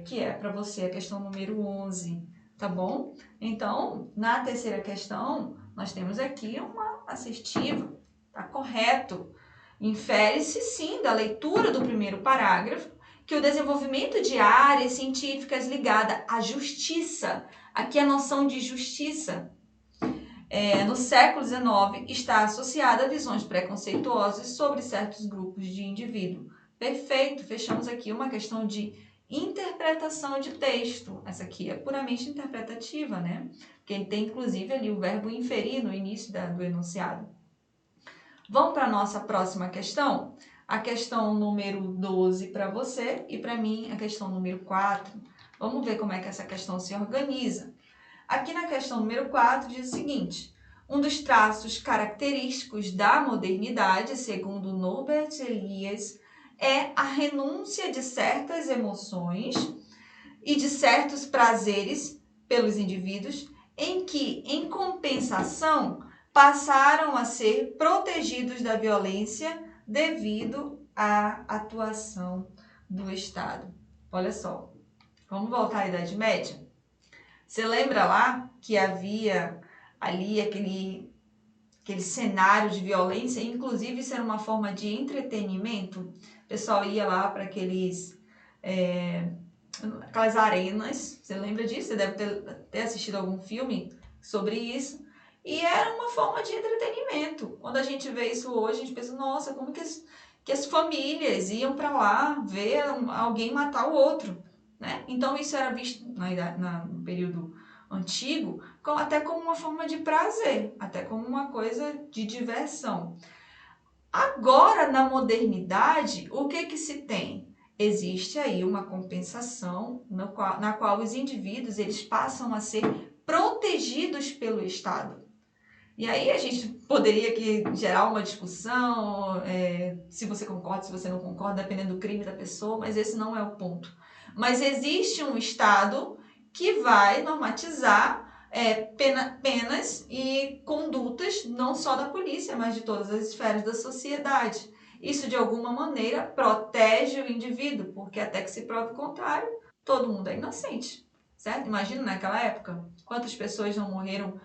que é para você a questão número 11, tá bom? Então, na terceira questão, nós temos aqui uma assertiva, tá correto. Infere-se, sim, da leitura do primeiro parágrafo, que o desenvolvimento de áreas científicas ligada à justiça, aqui a noção de justiça, no século XIX, está associada a visões preconceituosas sobre certos grupos de indivíduo. Perfeito, fechamos aqui uma questão de interpretação de texto. Essa aqui é puramente interpretativa, né? Porque tem, inclusive, ali o verbo inferir no início do enunciado. Vamos para a nossa próxima questão? A questão número 12 para você e para mim a questão número 4. Vamos ver como é que essa questão se organiza. Aqui na questão número 4 diz o seguinte: um dos traços característicos da modernidade, segundo Norbert Elias, é a renúncia de certas emoções e de certos prazeres pelos indivíduos, em que, em compensação, passaram a ser protegidos da violência devido à atuação do Estado. Olha só, vamos voltar à Idade Média? Você lembra lá que havia ali aquele cenário de violência, inclusive isso era uma forma de entretenimento? O pessoal ia lá para aquelas arenas, você lembra disso? Você deve ter assistido algum filme sobre isso. E era uma forma de entretenimento. Quando a gente vê isso hoje, a gente pensa, nossa, como que as famílias iam para lá ver alguém matar o outro, né? Então isso era visto no período antigo até como uma forma de prazer, até como uma coisa de diversão. Agora, na modernidade, o que se tem? Existe aí uma compensação na qual os indivíduos eles passam a ser protegidos pelo Estado. E aí a gente poderia aqui gerar uma discussão, se você concorda, se você não concorda, dependendo do crime da pessoa, mas esse não é o ponto. Mas existe um Estado que vai normatizar penas e condutas, não só da polícia, mas de todas as esferas da sociedade. Isso, de alguma maneira, protege o indivíduo, porque até que se prove o contrário, todo mundo é inocente, certo? Imagina naquela época, quantas pessoas não morreram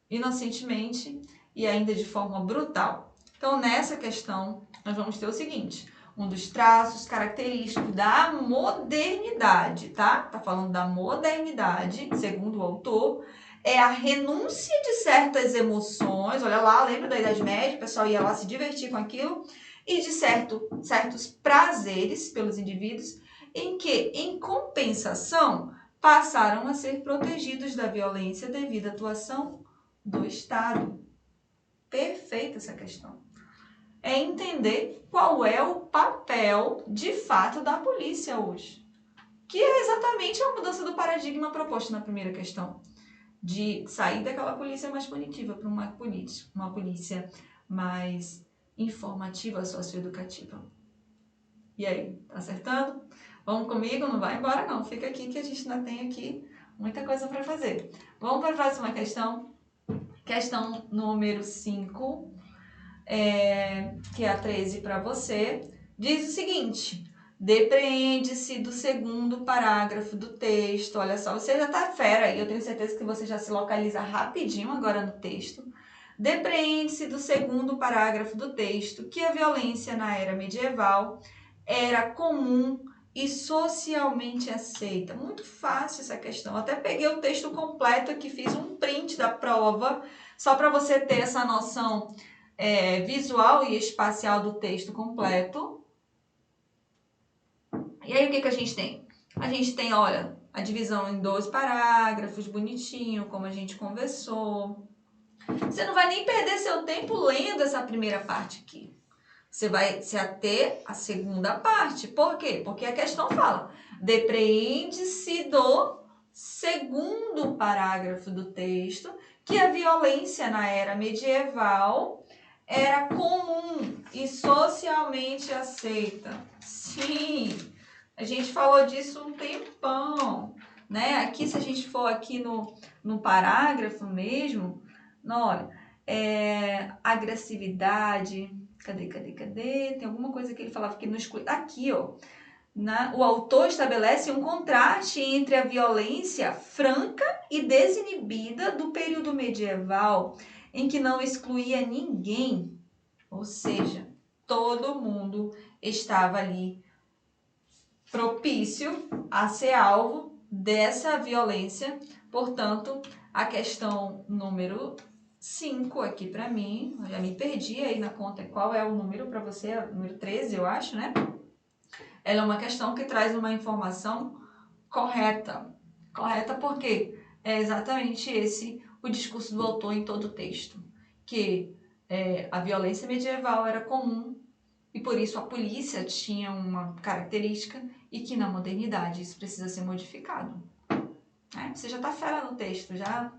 inocentemente e ainda de forma brutal. Então, nessa questão, nós vamos ter o seguinte: um dos traços característicos da modernidade, tá? Tá falando da modernidade, segundo o autor, é a renúncia de certas emoções. Olha lá, lembra da Idade Média? O pessoal ia lá se divertir com aquilo. E de certos prazeres pelos indivíduos, em que, em compensação, passaram a ser protegidos da violência devido à atuação do Estado. Perfeita essa questão. É entender qual é o papel de fato da polícia hoje, que é exatamente a mudança do paradigma proposto na primeira questão, de sair daquela polícia mais punitiva para uma polícia mais informativa, socioeducativa. E aí, tá acertando? Vamos comigo? Não vai embora não, fica aqui que a gente ainda tem aqui muita coisa para fazer. Vamos para a próxima questão. Questão número 5, que é a 13 para você, diz o seguinte: depreende-se do segundo parágrafo do texto. Olha só, você já tá fera aí, eu tenho certeza que você já se localiza rapidinho agora no texto. Depreende-se do segundo parágrafo do texto que a violência na era medieval era comum e socialmente aceita. Muito fácil essa questão. Eu até peguei o texto completo aqui, fiz um print da prova Só para você ter essa noção visual e espacial do texto completo. E aí, o que a gente tem? A gente tem, olha, a divisão em 2 parágrafos, bonitinho, como a gente conversou. Você não vai nem perder seu tempo lendo essa primeira parte aqui. Você vai se ater à segunda parte. Por quê? Porque a questão fala: depreende-se do segundo parágrafo do texto que a violência na era medieval era comum e socialmente aceita. Sim, a gente falou disso um tempão, né? Aqui, se a gente for aqui no parágrafo mesmo, olha, agressividade, cadê? Tem alguma coisa que ele falava que não exclui. Aqui, ó, o autor estabelece um contraste entre a violência franca e desinibida do período medieval, em que não excluía ninguém, ou seja, todo mundo estava ali propício a ser alvo dessa violência. Portanto, a questão número 5 aqui para mim, eu já me perdi aí na conta qual é o número para você, é o número 13, eu acho, né? Ela é uma questão que traz uma informação correta. Correta porque é exatamente esse o discurso do autor em todo o texto, que a violência medieval era comum e por isso a polícia tinha uma característica e que na modernidade isso precisa ser modificado. Você já está fera no texto, já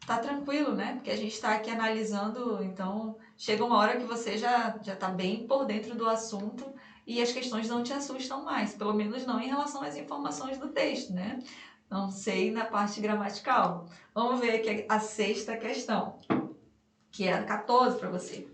está tranquilo, né? Porque a gente está aqui analisando, então chega uma hora que você já está bem por dentro do assunto e as questões não te assustam mais, pelo menos não em relação às informações do texto, né? Não sei na parte gramatical. Vamos ver aqui a sexta questão, que é a 14 para você.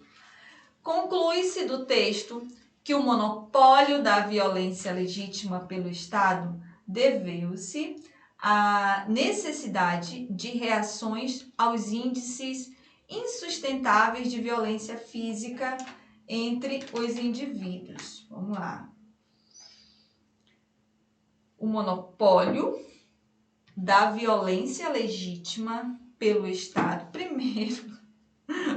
Conclui-se do texto que o monopólio da violência legítima pelo Estado deveu-se à necessidade de reações aos índices insustentáveis de violência física entre os indivíduos. Vamos lá. O monopólio da violência legítima pelo Estado. Primeiro,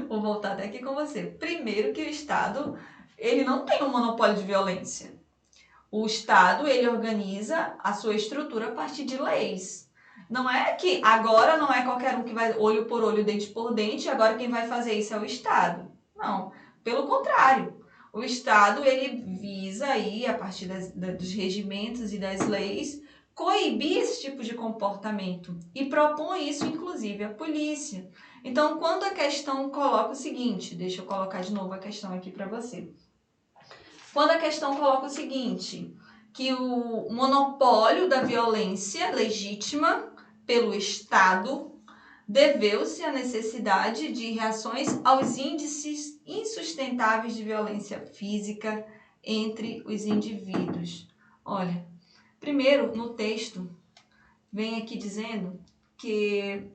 vou voltar até aqui com você. Primeiro que o Estado, ele não tem um monopólio de violência. O Estado, ele organiza a sua estrutura a partir de leis. Não é que agora não é qualquer um que vai olho por olho, dente por dente, agora quem vai fazer isso é o Estado. Não, pelo contrário. O Estado, ele visa aí, a partir dos regimentos e das leis, coibir esse tipo de comportamento e propõe isso, inclusive, à polícia. Então, quando a questão coloca o seguinte, deixa eu colocar de novo a questão aqui para você. Quando a questão coloca o seguinte, que o monopólio da violência legítima pelo Estado deveu-se à necessidade de reações aos índices insustentáveis de violência física entre os indivíduos. Olha, primeiro, no texto, vem aqui dizendo que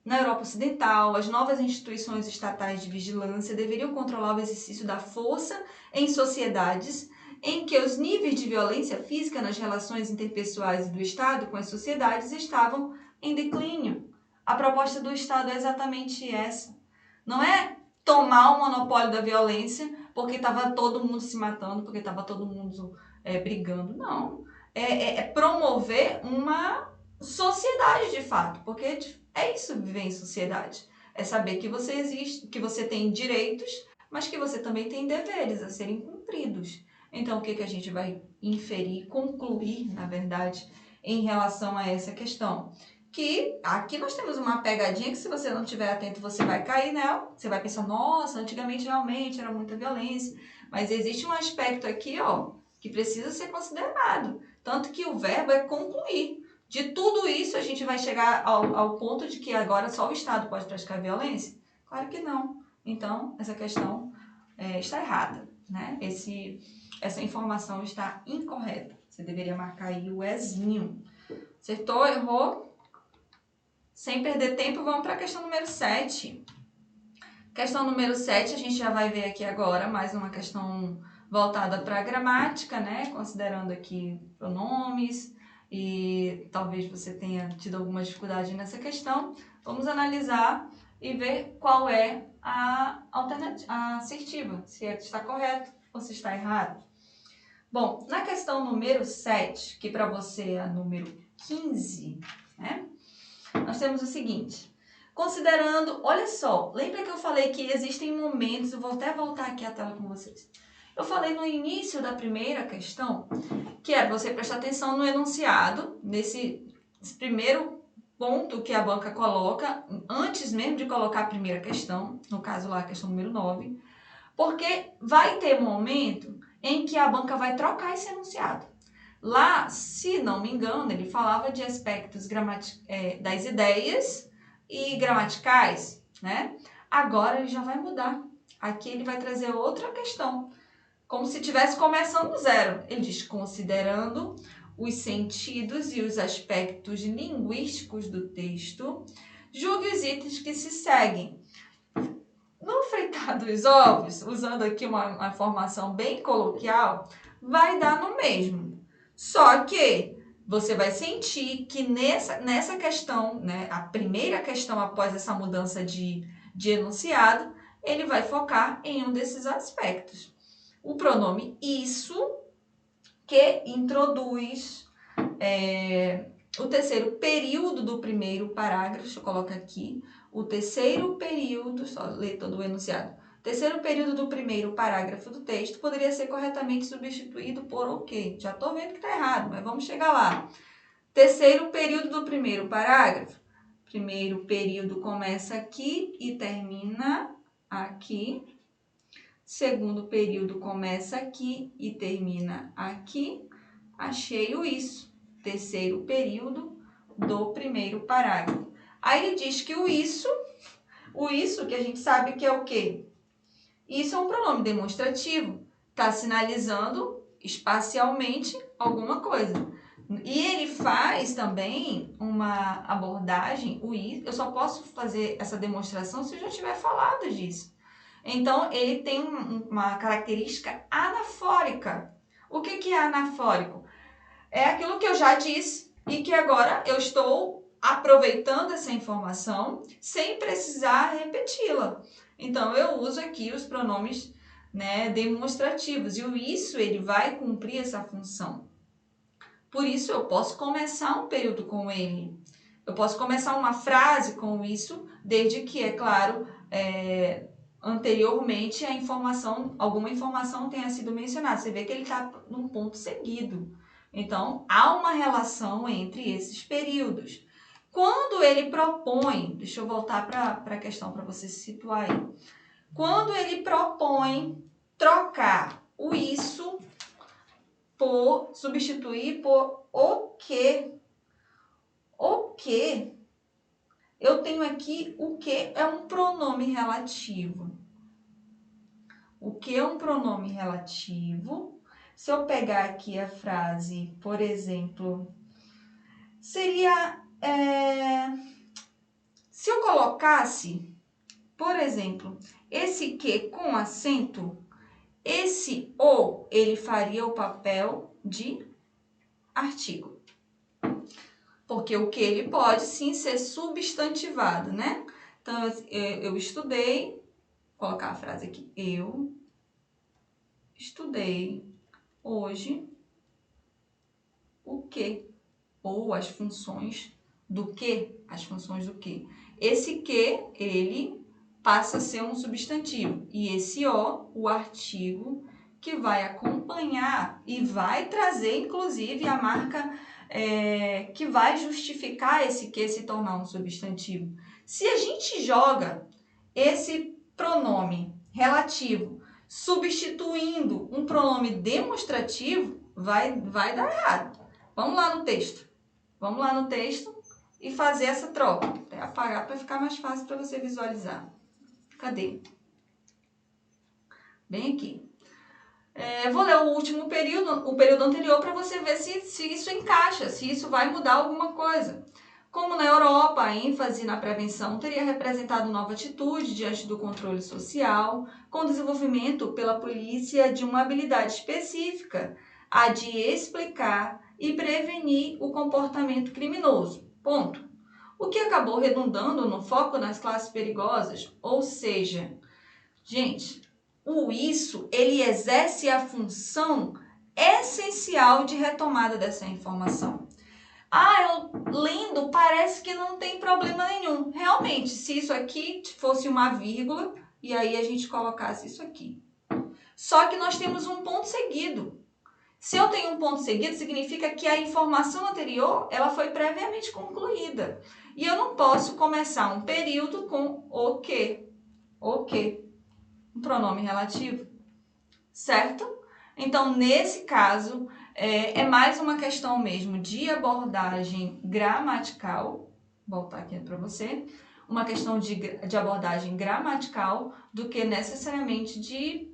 na Europa Ocidental, as novas instituições estatais de vigilância deveriam controlar o exercício da força em sociedades em que os níveis de violência física nas relações interpessoais do Estado com as sociedades estavam em declínio. A proposta do Estado é exatamente essa. Não é tomar o monopólio da violência porque estava todo mundo se matando, porque estava todo mundo brigando. Não. É promover uma sociedade de fato, porque é isso viver em sociedade. É saber que você existe, que você tem direitos, mas que você também tem deveres a serem cumpridos. Então, o que a gente vai inferir, concluir, na verdade, em relação a essa questão? Que aqui nós temos uma pegadinha que se você não estiver atento, você vai cair nela. Você vai pensar, nossa, antigamente realmente era muita violência. Mas existe um aspecto aqui, ó, que precisa ser considerado. Tanto que o verbo é concluir. De tudo isso, a gente vai chegar ao ponto de que agora só o Estado pode praticar violência? Claro que não. Então, essa questão está errada, né? Essa informação está incorreta. Você deveria marcar aí o Ezinho. Acertou? Errou? Sem perder tempo, vamos para a questão número 7. Questão número 7, a gente já vai ver aqui agora mais uma questão voltada para a gramática, né? Considerando aqui pronomes, e talvez você tenha tido alguma dificuldade nessa questão. Vamos analisar e ver qual é a alternativa, a assertiva, se está correto ou se está errado. Bom, na questão número 7, que para você é a número 15, né? Nós temos o seguinte: considerando, olha só, lembra que eu falei que existem momentos, eu vou até voltar aqui a tela com vocês. Eu falei no início da primeira questão que é você prestar atenção no enunciado, nesse primeiro ponto que a banca coloca, antes mesmo de colocar a primeira questão, no caso lá a questão número 9, porque vai ter momento em que a banca vai trocar esse enunciado. Lá, se não me engano, ele falava de aspectos das ideias e gramaticais, né? Agora ele já vai mudar. Aqui ele vai trazer outra questão, como se estivesse começando do zero. Ele diz, considerando os sentidos e os aspectos linguísticos do texto, julgue os itens que se seguem. No fritar dos ovos, usando aqui uma formação bem coloquial, vai dar no mesmo. Só que você vai sentir que nessa questão, né, a primeira questão após essa mudança de enunciado, ele vai focar em um desses aspectos. O pronome isso, que introduz o terceiro período do primeiro parágrafo, deixa eu colocar aqui, o terceiro período, só ler todo o enunciado, terceiro período do primeiro parágrafo do texto poderia ser corretamente substituído por o quê? Já estou vendo que está errado, mas vamos chegar lá. Terceiro período do primeiro parágrafo. Primeiro período começa aqui e termina aqui. Segundo período começa aqui e termina aqui. Achei o isso. Terceiro período do primeiro parágrafo. Aí ele diz que o isso que a gente sabe que é o quê? Isso é um pronome demonstrativo. Está sinalizando espacialmente alguma coisa. E ele faz também uma abordagem, o isso, eu só posso fazer essa demonstração se eu já tiver falado disso. Então, ele tem uma característica anafórica. O que é anafórico? É aquilo que eu já disse e que agora eu estou aproveitando essa informação sem precisar repeti-la. Então, eu uso aqui os pronomes, né, demonstrativos. E o isso, ele vai cumprir essa função. Por isso, eu posso começar um período com ele. Eu posso começar uma frase com isso, desde que, é claro, anteriormente alguma informação tenha sido mencionada. Você vê que ele está num ponto seguido. Então, há uma relação entre esses períodos. Quando ele propõe, deixa eu voltar para a questão para você se situar aí. Quando ele propõe trocar o isso substituir por o que. O que, eu tenho aqui o que é um pronome relativo. O que é um pronome relativo? Se eu pegar aqui a frase, por exemplo, seria... se eu colocasse, por exemplo, esse que com acento, esse o, ele faria o papel de artigo. Porque o que ele pode sim ser substantivado, né? Então, eu estudei, vou colocar a frase aqui, eu estudei hoje o que, ou as funções do que, Esse que, ele passa a ser um substantivo, e esse o artigo que vai acompanhar e vai trazer, inclusive, a marca que vai justificar esse que se tornar um substantivo. Se a gente joga esse pronome relativo substituindo um pronome demonstrativo, vai dar errado. Vamos lá no texto. Vamos lá no texto e fazer essa troca. Vou até apagar para ficar mais fácil para você visualizar. Cadê? Bem aqui. Vou ler o último período, o período anterior, para você ver se isso encaixa, se isso vai mudar alguma coisa. Como na Europa, a ênfase na prevenção teria representado nova atitude diante do controle social, com desenvolvimento pela polícia de uma habilidade específica, a de explicar e prevenir o comportamento criminoso. Ponto. o que acabou redundando no foco nas classes perigosas. Ou seja, gente, o isso, ele exerce a função essencial de retomada dessa informação. Eu lendo, parece que não tem problema nenhum. Realmente, se isso aqui fosse uma vírgula, e aí a gente colocasse isso aqui. Só que nós temos um ponto seguido. Se eu tenho um ponto seguido, significa que a informação anterior, ela foi previamente concluída. E eu não posso começar um período com o que. O que. Um pronome relativo. Certo? Então, nesse caso, é mais uma questão mesmo de abordagem gramatical. Vou voltar aqui para você. Uma questão de abordagem gramatical do que necessariamente de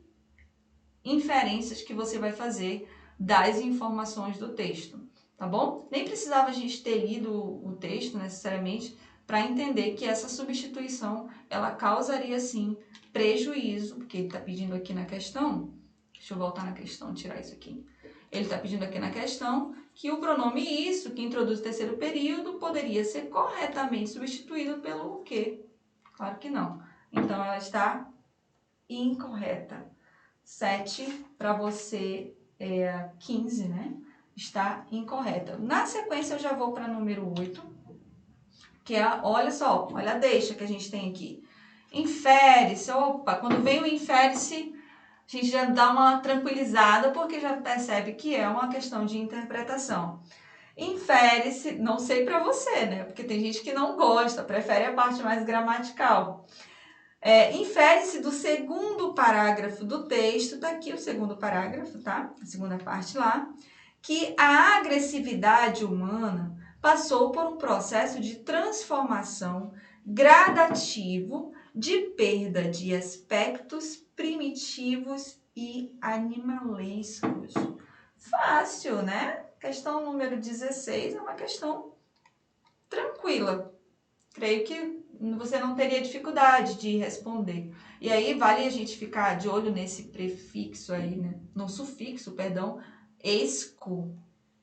inferências que você vai fazer das informações do texto, tá bom? Nem precisava a gente ter lido o texto necessariamente para entender que essa substituição, ela causaria sim prejuízo, porque ele está pedindo aqui na questão, deixa eu voltar na questão, tirar isso aqui. Ele está pedindo aqui na questão que o pronome isso, que introduz o terceiro período, poderia ser corretamente substituído pelo o quê? Claro que não. Então, ela está incorreta. 7 para você 15, né? Está incorreta. Na sequência, eu já vou para número 8, que é, olha só, olha a deixa que a gente tem aqui. Infere-se, opa, quando vem o infere-se, a gente já dá uma tranquilizada, porque já percebe que é uma questão de interpretação. Infere-se, não sei para você, né? Porque tem gente que não gosta, prefere a parte mais gramatical. Infere-se do segundo parágrafo do texto, tá aqui o segundo parágrafo, tá? A segunda parte lá, que a agressividade humana passou por um processo de transformação gradativo de perda de aspectos primitivos e animalescos. Fácil, né? Questão número 16 é uma questão tranquila. Creio que você não teria dificuldade de responder. E aí vale a gente ficar de olho nesse prefixo aí, né? No sufixo, perdão, esco.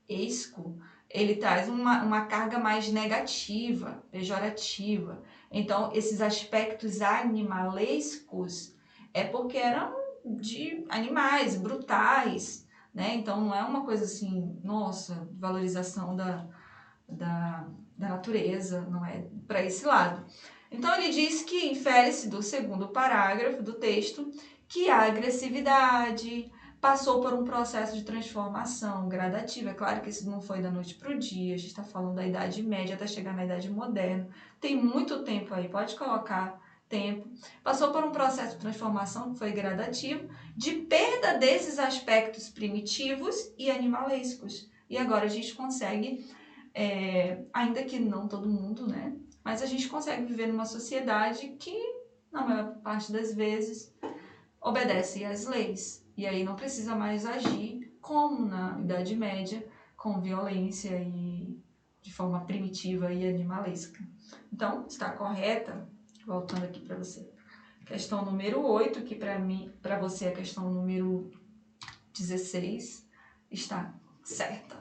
Esco, ele traz uma carga mais negativa, pejorativa. Então, esses aspectos animalescos é porque eram de animais, brutais, né? Então, não é uma coisa assim, nossa, valorização da natureza, não é para esse lado. Então, ele diz que infere-se do segundo parágrafo do texto que a agressividade passou por um processo de transformação gradativa. É claro que isso não foi da noite para o dia, a gente está falando da Idade Média até chegar na Idade Moderna. Tem muito tempo aí, pode colocar tempo. Passou por um processo de transformação que foi gradativo, de perda desses aspectos primitivos e animalescos. E agora a gente consegue ainda que não todo mundo, né? Mas a gente consegue viver numa sociedade que, na maior parte das vezes, obedece às leis. E aí não precisa mais agir como na Idade Média, com violência e de forma primitiva e animalesca. Então, está correta? Voltando aqui para você. Questão número 8, que para você é a questão número 16, está certa.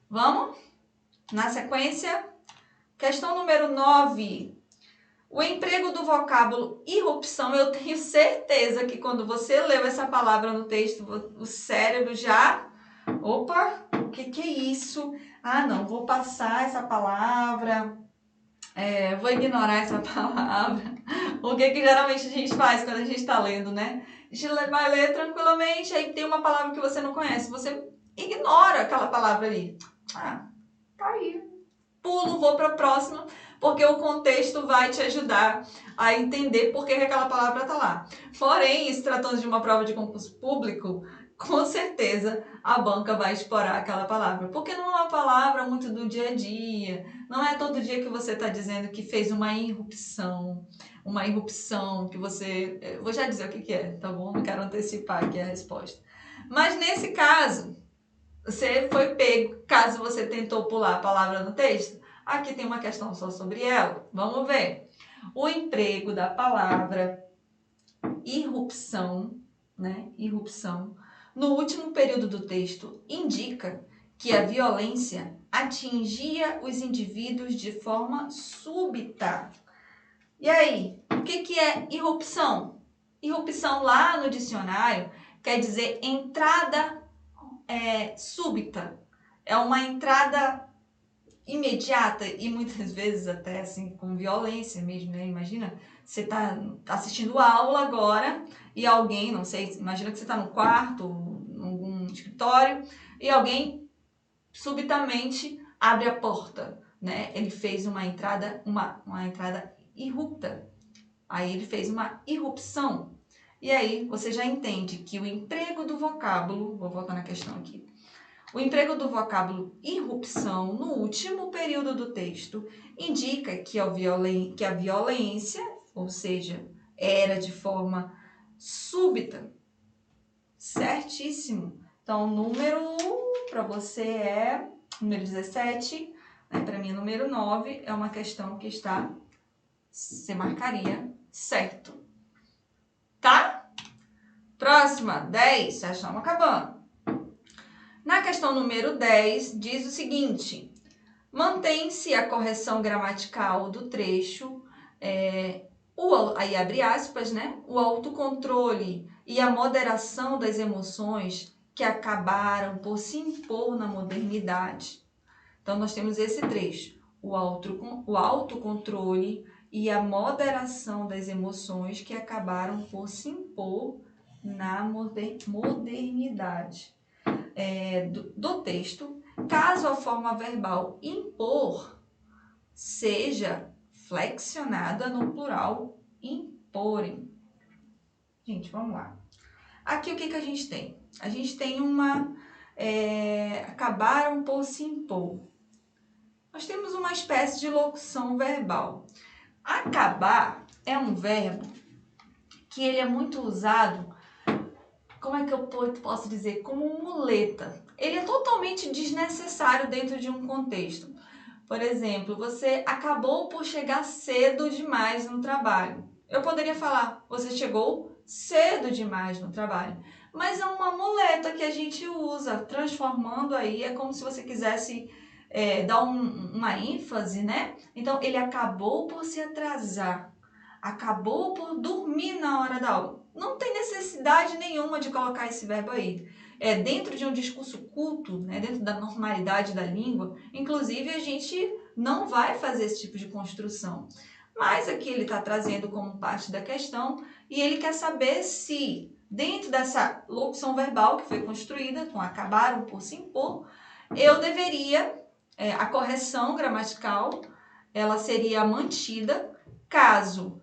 Vamos? Na sequência, questão número 9. O emprego do vocábulo irrupção, eu tenho certeza que quando você leu essa palavra no texto, o cérebro já... Opa, o que é isso? Não, vou passar essa palavra, vou ignorar essa palavra. O que geralmente a gente faz quando a gente está lendo, né? A gente vai ler tranquilamente, aí tem uma palavra que você não conhece, você ignora aquela palavra ali. Tá aí. Pulo, vou para a próxima, porque o contexto vai te ajudar a entender por que aquela palavra está lá. Porém, se tratando de uma prova de concurso público, com certeza a banca vai explorar aquela palavra, porque não é uma palavra muito do dia a dia, não é todo dia que você está dizendo que fez uma irrupção, que você... Eu vou já dizer o que é, tá bom? Não quero antecipar aqui a resposta. Mas nesse caso... Você foi pego, caso você tentou pular a palavra no texto? Aqui tem uma questão só sobre ela. Vamos ver. O emprego da palavra irrupção, né? Irrupção, no último período do texto, indica que a violência atingia os indivíduos de forma súbita. E aí, o que é irrupção? Irrupção lá no dicionário quer dizer entrada súbita. É uma entrada imediata e muitas vezes até assim com violência mesmo, né? Imagina, você tá assistindo aula agora e alguém, não sei, imagina que você está no quarto, em algum escritório e alguém subitamente abre a porta, né? Ele fez uma entrada irrupta. Aí ele fez uma irrupção. E aí você já entende que o emprego do vocábulo, vou voltar na questão aqui. O emprego do vocábulo irrupção no último período do texto indica que a violência, ou seja, era de forma súbita. Certíssimo. Então, número para você é número 17, né? Para mim, número 9 é uma questão que você marcaria certo. Tá? Próxima, 10, já estamos acabando. Na questão número 10, diz o seguinte: mantém-se a correção gramatical do trecho, aí abre aspas, né? O autocontrole e a moderação das emoções que acabaram por se impor na modernidade. Então, nós temos esse trecho, o autocontrole e a moderação das emoções que acabaram por se impor na modernidade. Do texto, caso a forma verbal impor seja flexionada no plural imporem. Gente, vamos lá. Aqui o que a gente tem? A gente tem acabaram por se impor. Nós temos uma espécie de locução verbal. Acabar é um verbo que ele é muito usado, como é que eu posso dizer? Como muleta. Ele é totalmente desnecessário dentro de um contexto. Por exemplo, você acabou por chegar cedo demais no trabalho. Eu poderia falar, você chegou cedo demais no trabalho. Mas é uma muleta que a gente usa, transformando aí, é como se você quisesse dar uma ênfase, né? Então, ele acabou por se atrasar, acabou por dormir na hora da aula. Não tem necessidade nenhuma de colocar esse verbo aí. Dentro de um discurso culto, né, dentro da normalidade da língua, inclusive a gente não vai fazer esse tipo de construção. Mas aqui ele está trazendo como parte da questão e ele quer saber se, dentro dessa locução verbal que foi construída, com acabaram por se impor, eu deveria, a correção gramatical, ela seria mantida caso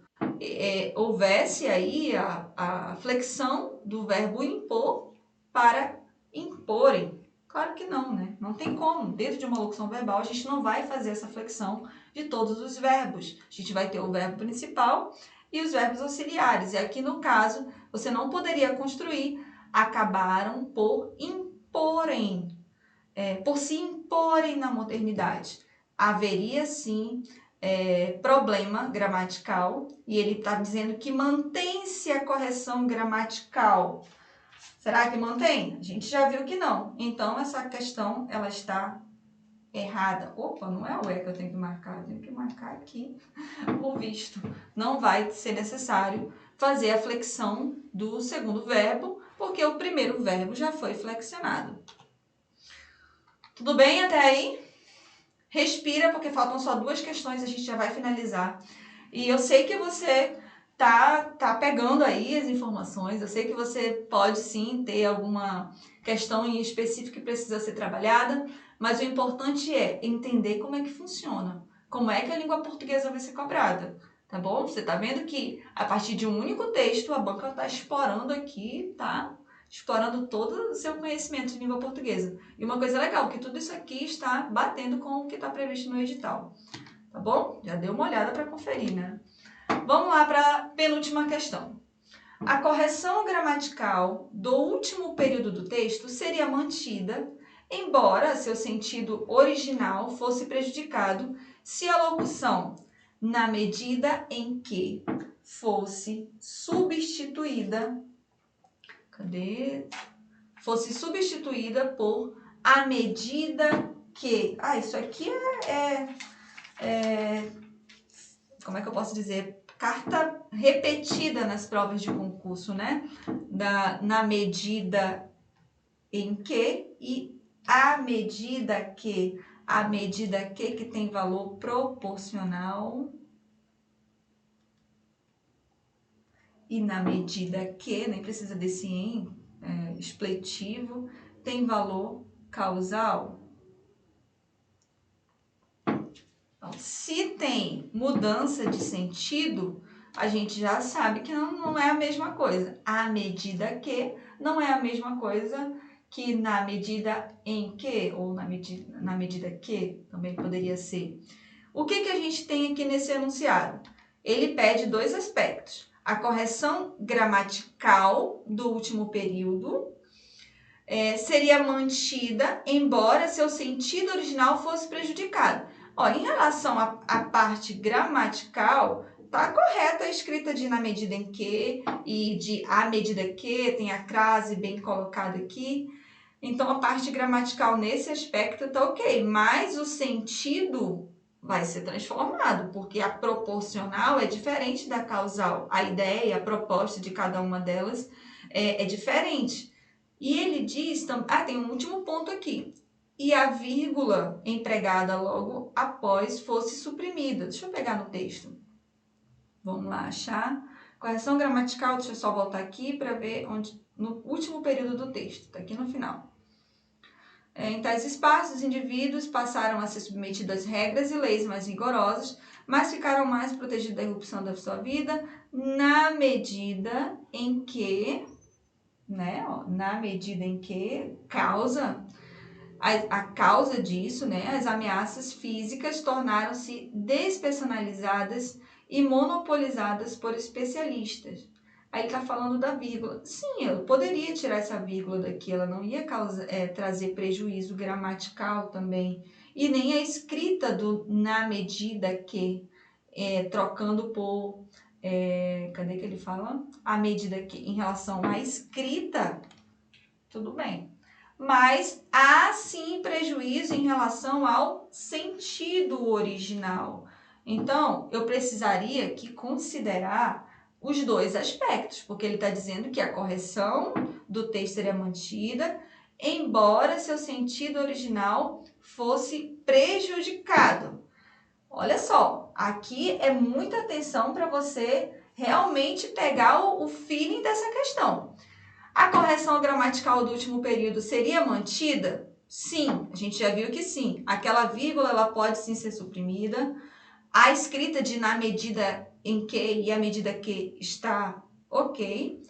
houvesse aí a flexão do verbo impor para imporem. Claro que não, né? Não tem como. Dentro de uma locução verbal, a gente não vai fazer essa flexão de todos os verbos. A gente vai ter o verbo principal e os verbos auxiliares. E aqui, no caso, você não poderia construir acabaram por imporem, por se imporem na modernidade. Haveria, sim, problema gramatical, e ele está dizendo que mantém-se a correção gramatical. Será que mantém? A gente já viu que não. Então, essa questão, ela está errada. Opa, não é o que eu tenho que marcar, eu tenho que marcar aqui o visto. Não vai ser necessário fazer a flexão do segundo verbo, porque o primeiro verbo já foi flexionado. Tudo bem até aí? Respira, porque faltam só 2 questões, a gente já vai finalizar. E eu sei que você tá pegando aí as informações, eu sei que você pode sim ter alguma questão em específico que precisa ser trabalhada, mas o importante é entender como é que funciona, como é que a língua portuguesa vai ser cobrada, tá bom? Você tá vendo que a partir de um único texto, a banca tá explorando aqui, tá? Explorando todo o seu conhecimento de língua portuguesa. E uma coisa legal, que tudo isso aqui está batendo com o que está previsto no edital. Tá bom? Já deu uma olhada para conferir, né? Vamos lá para a penúltima questão. A correção gramatical do último período do texto seria mantida, embora seu sentido original fosse prejudicado se a locução, na medida em que fosse substituída fosse substituída por à medida que... isso aqui como é que eu posso dizer? Carta repetida nas provas de concurso, né? Na medida em que e a medida que. A medida que tem valor proporcional. E na medida que, nem precisa desse em, expletivo, tem valor causal. Então, se tem mudança de sentido, a gente já sabe que não é a mesma coisa. A medida que não é a mesma coisa que na medida em que, ou na medida que, também poderia ser. O que a gente tem aqui nesse enunciado? Ele pede dois aspectos. A correção gramatical do último período seria mantida, embora seu sentido original fosse prejudicado. Em relação à parte gramatical, tá correta a escrita de na medida em que e de à medida que, tem a crase bem colocada aqui. Então, a parte gramatical nesse aspecto tá ok, mas o sentido vai ser transformado, porque a proporcional é diferente da causal. A ideia, a proposta de cada uma delas é diferente. E ele diz, tem um último ponto aqui, e a vírgula empregada logo após fosse suprimida. Deixa eu pegar no texto. Vamos lá achar. Correção gramatical, deixa eu só voltar aqui para ver onde, no último período do texto, está aqui no final. Em tais espaços, os indivíduos passaram a ser submetidos às regras e leis mais rigorosas, mas ficaram mais protegidos da irrupção da sua vida na medida em que, na medida em que a causa disso, as ameaças físicas tornaram-se despersonalizadas e monopolizadas por especialistas. Aí ele está falando da vírgula. Sim, eu poderia tirar essa vírgula daqui, ela não ia trazer prejuízo gramatical também. E nem a escrita do na medida que, trocando por... cadê que ele fala? A medida que, em relação à escrita, tudo bem. Mas há sim prejuízo em relação ao sentido original. Então, eu precisaria aqui considerar os dois aspectos, porque ele está dizendo que a correção do texto seria mantida, embora seu sentido original fosse prejudicado. Olha só, aqui é muita atenção para você realmente pegar o feeling dessa questão. A correção gramatical do último período seria mantida? Sim, a gente já viu que sim. Aquela vírgula ela pode sim ser suprimida. A escrita de na medida em que e a medida que está ok.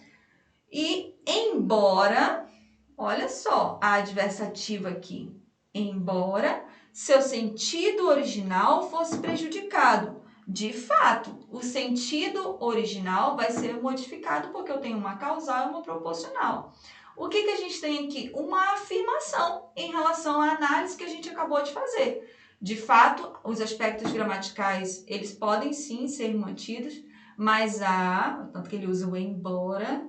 E embora, olha só a adversativa aqui, embora seu sentido original fosse prejudicado. De fato, o sentido original vai ser modificado porque eu tenho uma causal e uma proporcional. O que a gente tem aqui? Uma afirmação em relação à análise que a gente acabou de fazer. De fato, os aspectos gramaticais, eles podem sim ser mantidos, mas tanto que ele usa o embora,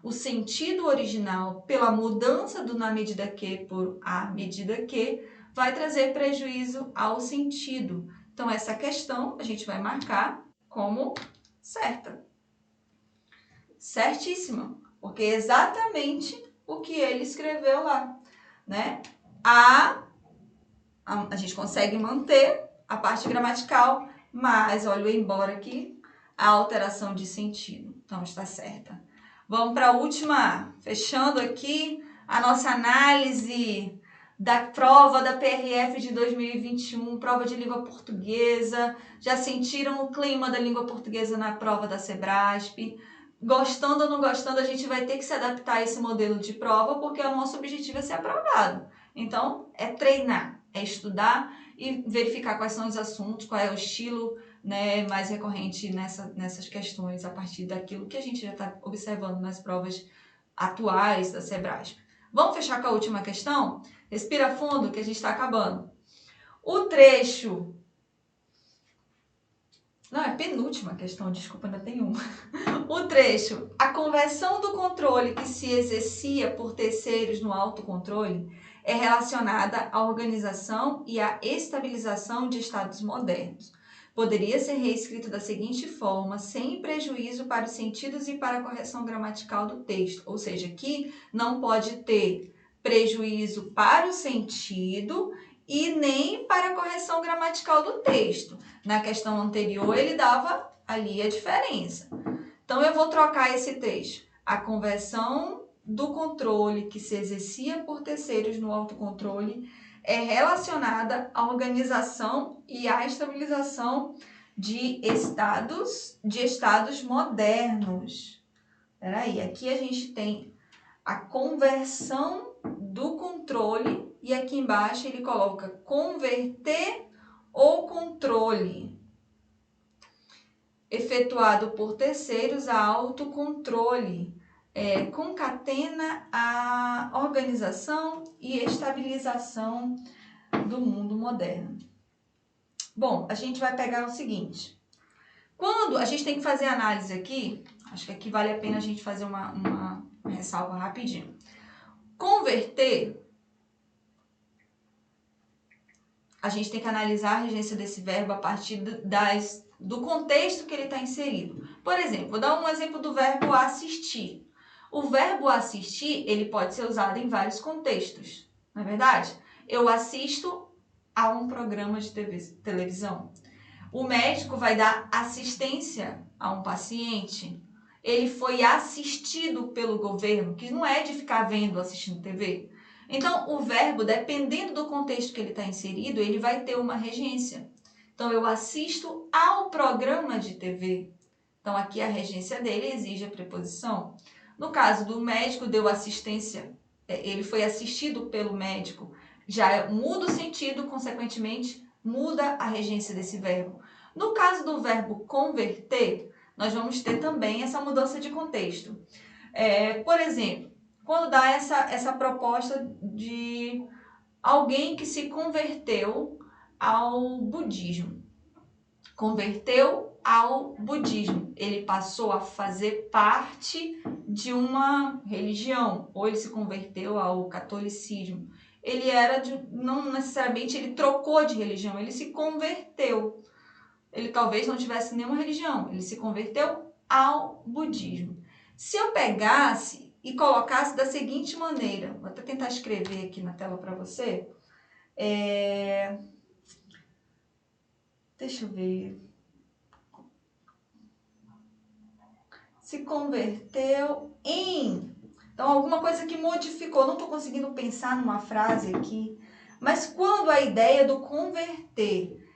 o sentido original, pela mudança do na medida que por a medida que, vai trazer prejuízo ao sentido. Então, essa questão a gente vai marcar como certa. Certíssima, porque é exatamente o que ele escreveu lá, A gente consegue manter a parte gramatical, mas olha o embora aqui, a alteração de sentido. Então, está certa. Vamos para a última, fechando aqui a nossa análise da prova da PRF de 2021, prova de língua portuguesa. Já sentiram o clima da língua portuguesa na prova da Sebrasp? Gostando ou não gostando, a gente vai ter que se adaptar a esse modelo de prova, porque o nosso objetivo é ser aprovado. Então, é treinar, é estudar e verificar quais são os assuntos, qual é o estilo mais recorrente nessas questões, a partir daquilo que a gente já está observando nas provas atuais da Sebrasp. Vamos fechar com a última questão? Respira fundo que a gente está acabando. O trecho... Não, é a penúltima questão, desculpa, ainda tem uma. O trecho, a conversão do controle que se exercia por terceiros no autocontrole é relacionada à organização e à estabilização de estados modernos. Poderia ser reescrito da seguinte forma, sem prejuízo para os sentidos e para a correção gramatical do texto. Ou seja, aqui não pode ter prejuízo para o sentido e nem para a correção gramatical do texto. Na questão anterior, ele dava ali a diferença. Então, eu vou trocar esse trecho. A conversão do controle que se exercia por terceiros no autocontrole é relacionada à organização e à estabilização de estados modernos. Peraí, aqui a gente tem a conversão do controle e aqui embaixo ele coloca converter o controle efetuado por terceiros a autocontrole. Concatena a organização e estabilização do mundo moderno. Bom, a gente vai pegar o seguinte. Quando a gente tem que fazer análise aqui, acho que aqui vale a pena a gente fazer uma ressalva rapidinho. Converter, a gente tem que analisar a regência desse verbo a partir do contexto que ele está inserido. Por exemplo, vou dar um exemplo do verbo assistir. O verbo assistir, ele pode ser usado em vários contextos, não é verdade? Eu assisto a um programa de televisão. O médico vai dar assistência a um paciente. Ele foi assistido pelo governo, que não é de ficar vendo, assistindo TV. Então, o verbo, dependendo do contexto que ele está inserido, ele vai ter uma regência. Então, eu assisto ao programa de TV. Então, aqui a regência dele exige a preposição. No caso do médico, deu assistência, ele foi assistido pelo médico, já muda o sentido, consequentemente, muda a regência desse verbo. No caso do verbo converter, nós vamos ter também essa mudança de contexto. Por exemplo, quando dá essa proposta de alguém que se converteu ao budismo. Converteu ao budismo. Ele passou a fazer parte de uma religião, ou ele se converteu ao catolicismo. Ele não necessariamente ele trocou de religião, ele se converteu. Ele talvez não tivesse nenhuma religião, ele se converteu ao budismo. Se eu pegasse e colocasse da seguinte maneira, vou até tentar escrever aqui na tela para você. Deixa eu ver. Se converteu em... Então, alguma coisa que modificou. Não estou conseguindo pensar numa frase aqui. Mas quando a ideia do converter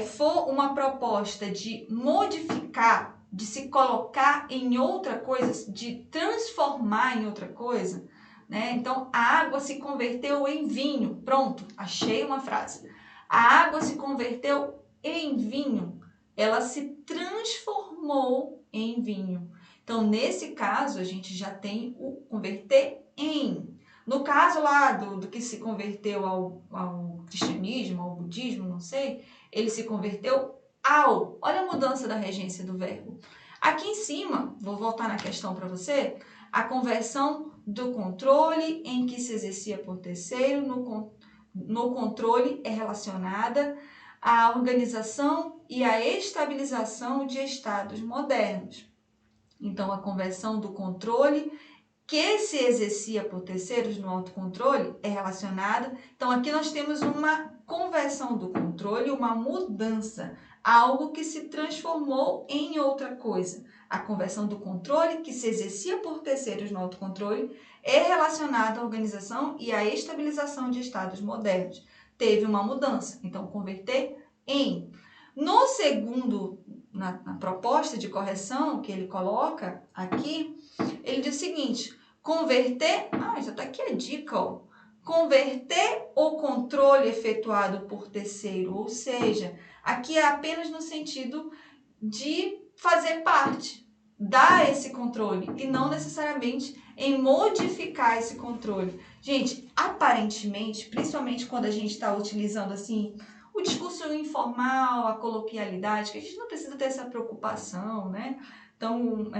for uma proposta de modificar, de se colocar em outra coisa, de transformar em outra coisa, né? Então, a água se converteu em vinho. Pronto, achei uma frase. A água se converteu em vinho. Ela se transformou em vinho. Então, nesse caso, a gente já tem o converter em. No caso lá do que se converteu ao cristianismo, ao budismo, não sei, ele se converteu ao. Olha a mudança da regência do verbo. Aqui em cima, vou voltar na questão para você, a conversão do controle em que se exercia por terceiro no controle é relacionada à organização e à estabilização de estados modernos. Então, a conversão do controle que se exercia por terceiros no autocontrole é relacionada. Então, aqui nós temos uma conversão do controle, uma mudança, algo que se transformou em outra coisa. A conversão do controle que se exercia por terceiros no autocontrole é relacionada à organização e à estabilização de estados modernos. Teve uma mudança, então converter em. No segundo, na proposta de correção que ele coloca aqui, ele diz o seguinte: converter, já está aqui a dica, ó. Converter o controle efetuado por terceiro, ou seja, aqui é apenas no sentido de fazer parte, dar esse controle e não necessariamente em modificar esse controle. Gente, aparentemente, principalmente quando a gente está utilizando assim o discurso informal, a coloquialidade, que a gente não precisa ter essa preocupação, né? Então,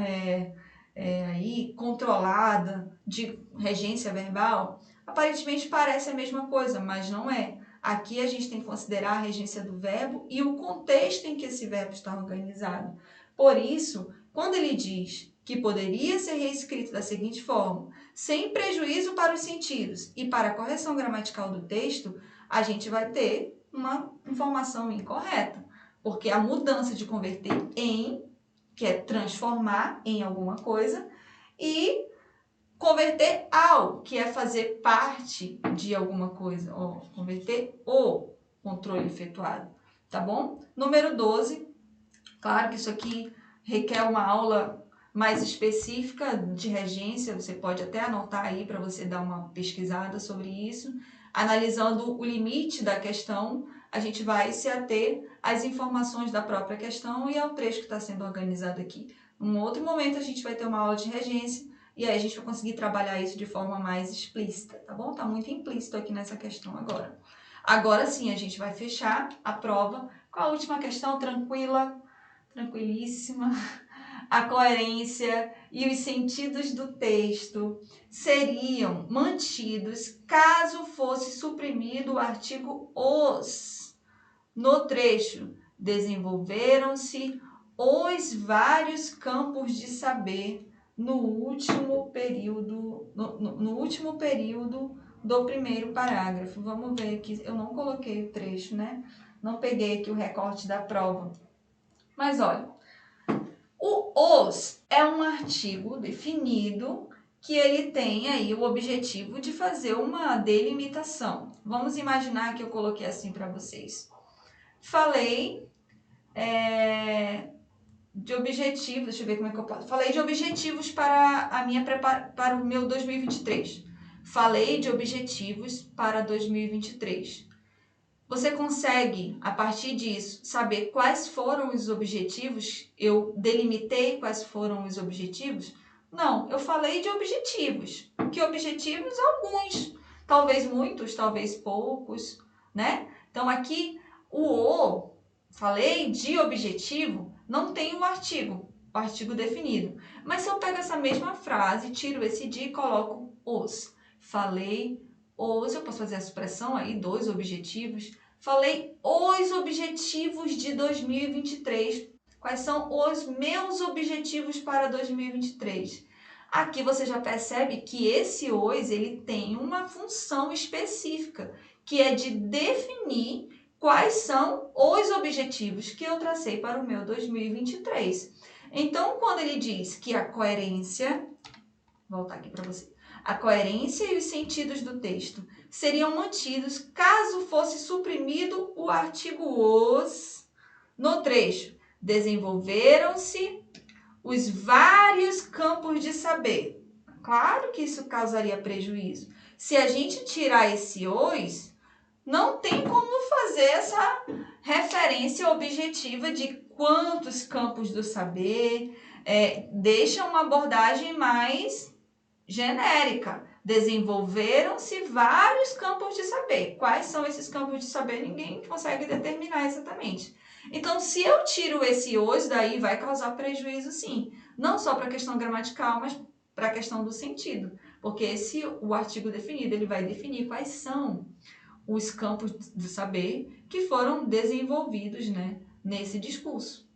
aí controlada de regência verbal, Aparentemente parece a mesma coisa, mas não é. Aqui a gente tem que considerar a regência do verbo e o contexto em que esse verbo está organizado. Por isso, quando ele diz que poderia ser reescrito da seguinte forma, sem prejuízo para os sentidos e para a correção gramatical do texto, a gente vai ter uma informação incorreta, porque a mudança de converter em, que é transformar em alguma coisa, e converter ao, que é fazer parte de alguma coisa, ó, converter o controle efetuado, tá bom? Número 12, claro que isso aqui requer uma aula mais específica de regência, você pode até anotar aí para você dar uma pesquisada sobre isso. Analisando o limite da questão, a gente vai se ater às informações da própria questão e ao trecho que está sendo organizado aqui. Num outro momento, a gente vai ter uma aula de regência e aí a gente vai conseguir trabalhar isso de forma mais explícita, tá bom? Tá muito implícito aqui nessa questão agora. Agora sim, a gente vai fechar a prova com a última questão, tranquilíssima. A coerência e os sentidos do texto seriam mantidos caso fosse suprimido o artigo os. No trecho, desenvolveram-se os vários campos de saber no último período, no último período do primeiro parágrafo. Vamos ver aqui, eu não coloquei o trecho, né? Não peguei aqui o recorte da prova. Mas olha, o os é um artigo definido que ele tem aí o objetivo de fazer uma delimitação. Vamos imaginar que eu coloquei assim para vocês. Falei de objetivos, deixa eu ver como é que eu posso. Falei de objetivos para o meu 2023. Falei de objetivos para 2023. Você consegue, a partir disso, saber quais foram os objetivos? Eu delimitei quais foram os objetivos? Não, eu falei de objetivos. Que objetivos? Alguns. Talvez muitos, talvez poucos, né? Então, aqui, falei de objetivo, não tem o artigo definido. Mas se eu pego essa mesma frase, tiro esse de e coloco os. Falei os, eu posso fazer a supressão aí dos objetivos. Falei os objetivos de 2023. Quais são os meus objetivos para 2023? Aqui você já percebe que esse os ele tem uma função específica, que é de definir quais são os objetivos que eu tracei para o meu 2023. Então, quando ele diz que a coerência, vou voltar aqui para você, a coerência e os sentidos do texto seriam mantidos caso fosse suprimido o artigo os no trecho. Desenvolveram-se os vários campos de saber. Claro que isso causaria prejuízo. Se a gente tirar esse os, não tem como fazer essa referência objetiva de quantos campos do saber, deixa uma abordagem mais genérica. Desenvolveram-se vários campos de saber. Quais são esses campos de saber? Ninguém consegue determinar exatamente. Então, se eu tiro esse os, daí vai causar prejuízo sim. Não só para a questão gramatical, mas para a questão do sentido. Porque o artigo definido, ele vai definir quais são os campos do saber que foram desenvolvidos, né, nesse discurso.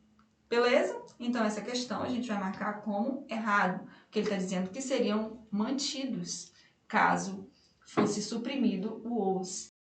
Beleza? Então, essa questão a gente vai marcar como errado, porque ele está dizendo que seriam mantidos caso fosse suprimido o os.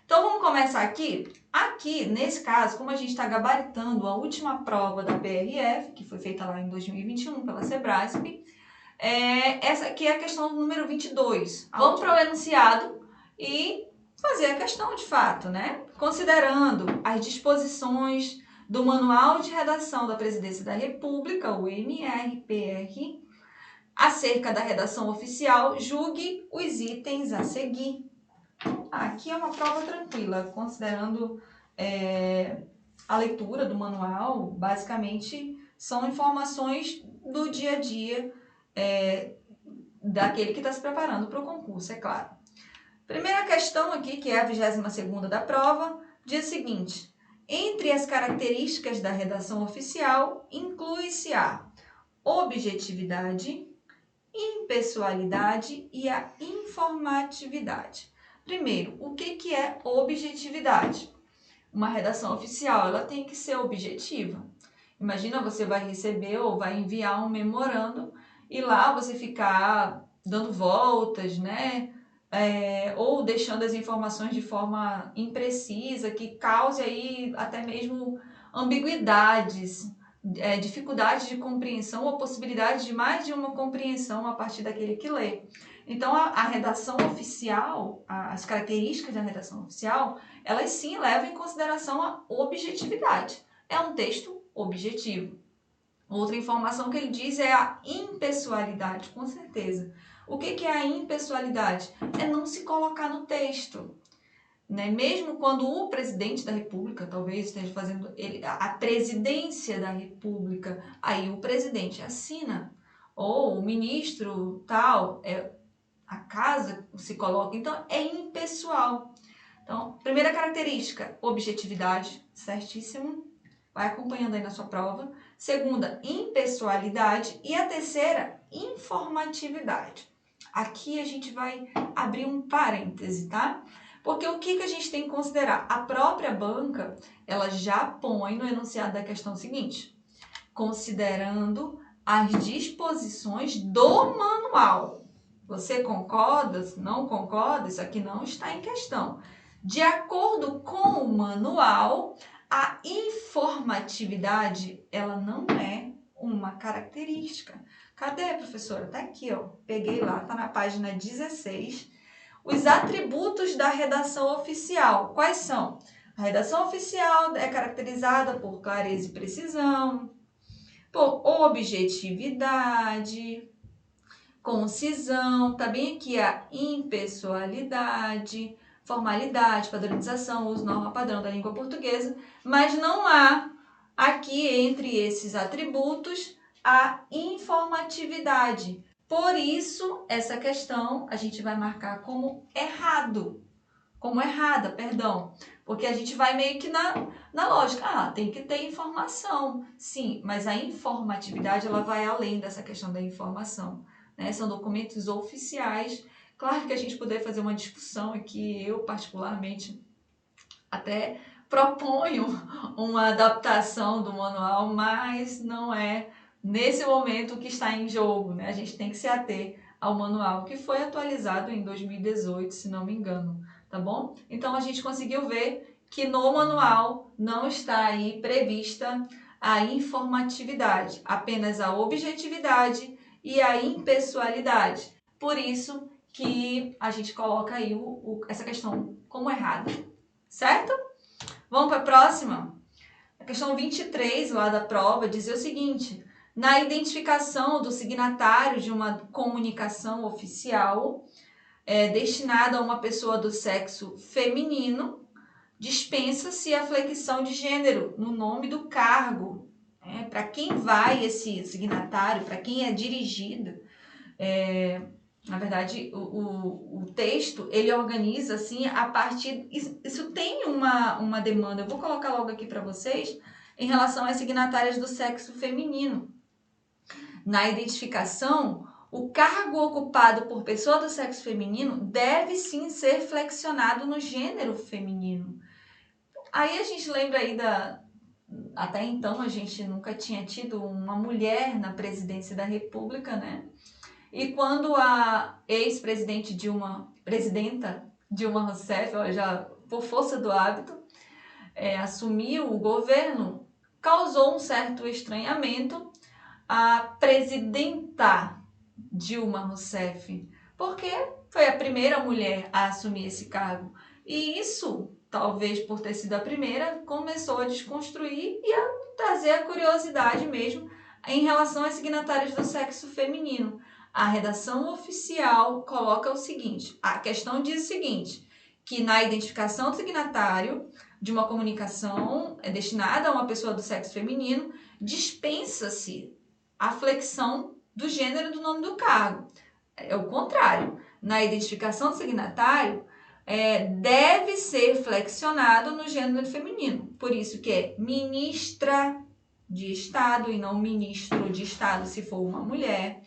Então vamos começar aqui. Aqui, nesse caso, como a gente está gabaritando a última prova da PRF, que foi feita lá em 2021 pela Sebrasp, essa aqui é a questão número 22. Vamos para o enunciado e fazer a questão de fato, né? Considerando as disposições do Manual de Redação da Presidência da República, o MRPR, acerca da redação oficial, julgue os itens a seguir. Aqui é uma prova tranquila, considerando a leitura do manual, basicamente são informações do dia a dia daquele que está se preparando para o concurso, é claro. Primeira questão aqui, que é a 22ª da prova, diz o seguinte: entre as características da redação oficial, inclui-se a objetividade, impessoalidade e a informatividade. Primeiro, o que é objetividade? Uma redação oficial, ela tem que ser objetiva. Imagina, você vai receber ou vai enviar um memorando e lá você ficar dando voltas, né? Ou deixando as informações de forma imprecisa, que cause aí até mesmo ambiguidades, dificuldade de compreensão ou possibilidade de mais de uma compreensão a partir daquele que lê. Então, a redação oficial, as características da redação oficial, elas sim levam em consideração a objetividade. É um texto objetivo. Outra informação que ele diz é a impessoalidade, com certeza. O que é a impessoalidade? É não se colocar no texto. Né? Mesmo quando o presidente da República, talvez esteja fazendo a presidência da República, aí o presidente assina, ou o ministro tal, a casa se coloca, então é impessoal. Então, primeira característica, objetividade, certíssimo, vai acompanhando aí na sua prova. Segunda, impessoalidade. E a terceira, informatividade. Aqui a gente vai abrir um parêntese, tá? Porque o que a gente tem que considerar? A própria banca, ela já põe no enunciado da questão seguinte: considerando as disposições do manual. Você concorda? Não concorda? Isso aqui não está em questão. De acordo com o manual, a informatividade, ela não é uma característica. Cadê, professora? Tá aqui, ó. Peguei lá, tá na página 16. Os atributos da redação oficial. Quais são? A redação oficial é caracterizada por clareza e precisão, por objetividade, concisão, tá bem aqui a impessoalidade, formalidade, padronização, uso norma padrão da língua portuguesa, mas não há aqui entre esses atributos a informatividade. Por isso, essa questão a gente vai marcar como errada, perdão, porque a gente vai meio que na lógica, tem que ter informação, sim, mas a informatividade ela vai além dessa questão da informação, né? São documentos oficiais. Claro que a gente poderia fazer uma discussão aqui, eu particularmente até proponho uma adaptação do manual, mas não é nesse momento que está em jogo, né? A gente tem que se ater ao manual que foi atualizado em 2018, se não me engano, tá bom? Então a gente conseguiu ver que no manual não está aí prevista a informatividade, apenas a objetividade e a impessoalidade. Por isso que a gente coloca aí essa questão como errada, certo? Vamos para a próxima? A questão 23 lá da prova dizia o seguinte: na identificação do signatário de uma comunicação oficial destinada a uma pessoa do sexo feminino, dispensa-se a flexão de gênero no nome do cargo. Para quem vai esse signatário, para quem é dirigido, na verdade, o texto, ele organiza assim a partir... Isso tem uma demanda, eu vou colocar logo aqui para vocês, em relação às signatárias do sexo feminino. Na identificação, o cargo ocupado por pessoa do sexo feminino deve sim ser flexionado no gênero feminino. Aí a gente lembra aí até então a gente nunca tinha tido uma mulher na presidência da República, né? E quando a ex-presidente presidenta Dilma Rousseff, já por força do hábito, assumiu o governo, causou um certo estranhamento a presidenta Dilma Rousseff, porque foi a primeira mulher a assumir esse cargo. E isso, talvez por ter sido a primeira, começou a desconstruir e a trazer a curiosidade mesmo em relação às signatárias do sexo feminino. A redação oficial coloca o seguinte, a questão diz o seguinte, que na identificação do signatário de uma comunicação destinada a uma pessoa do sexo feminino, dispensa-se a flexão do gênero do nome do cargo. É o contrário. Na identificação do signatário, deve ser flexionado no gênero feminino. Por isso que é ministra de Estado e não ministro de Estado, se for uma mulher.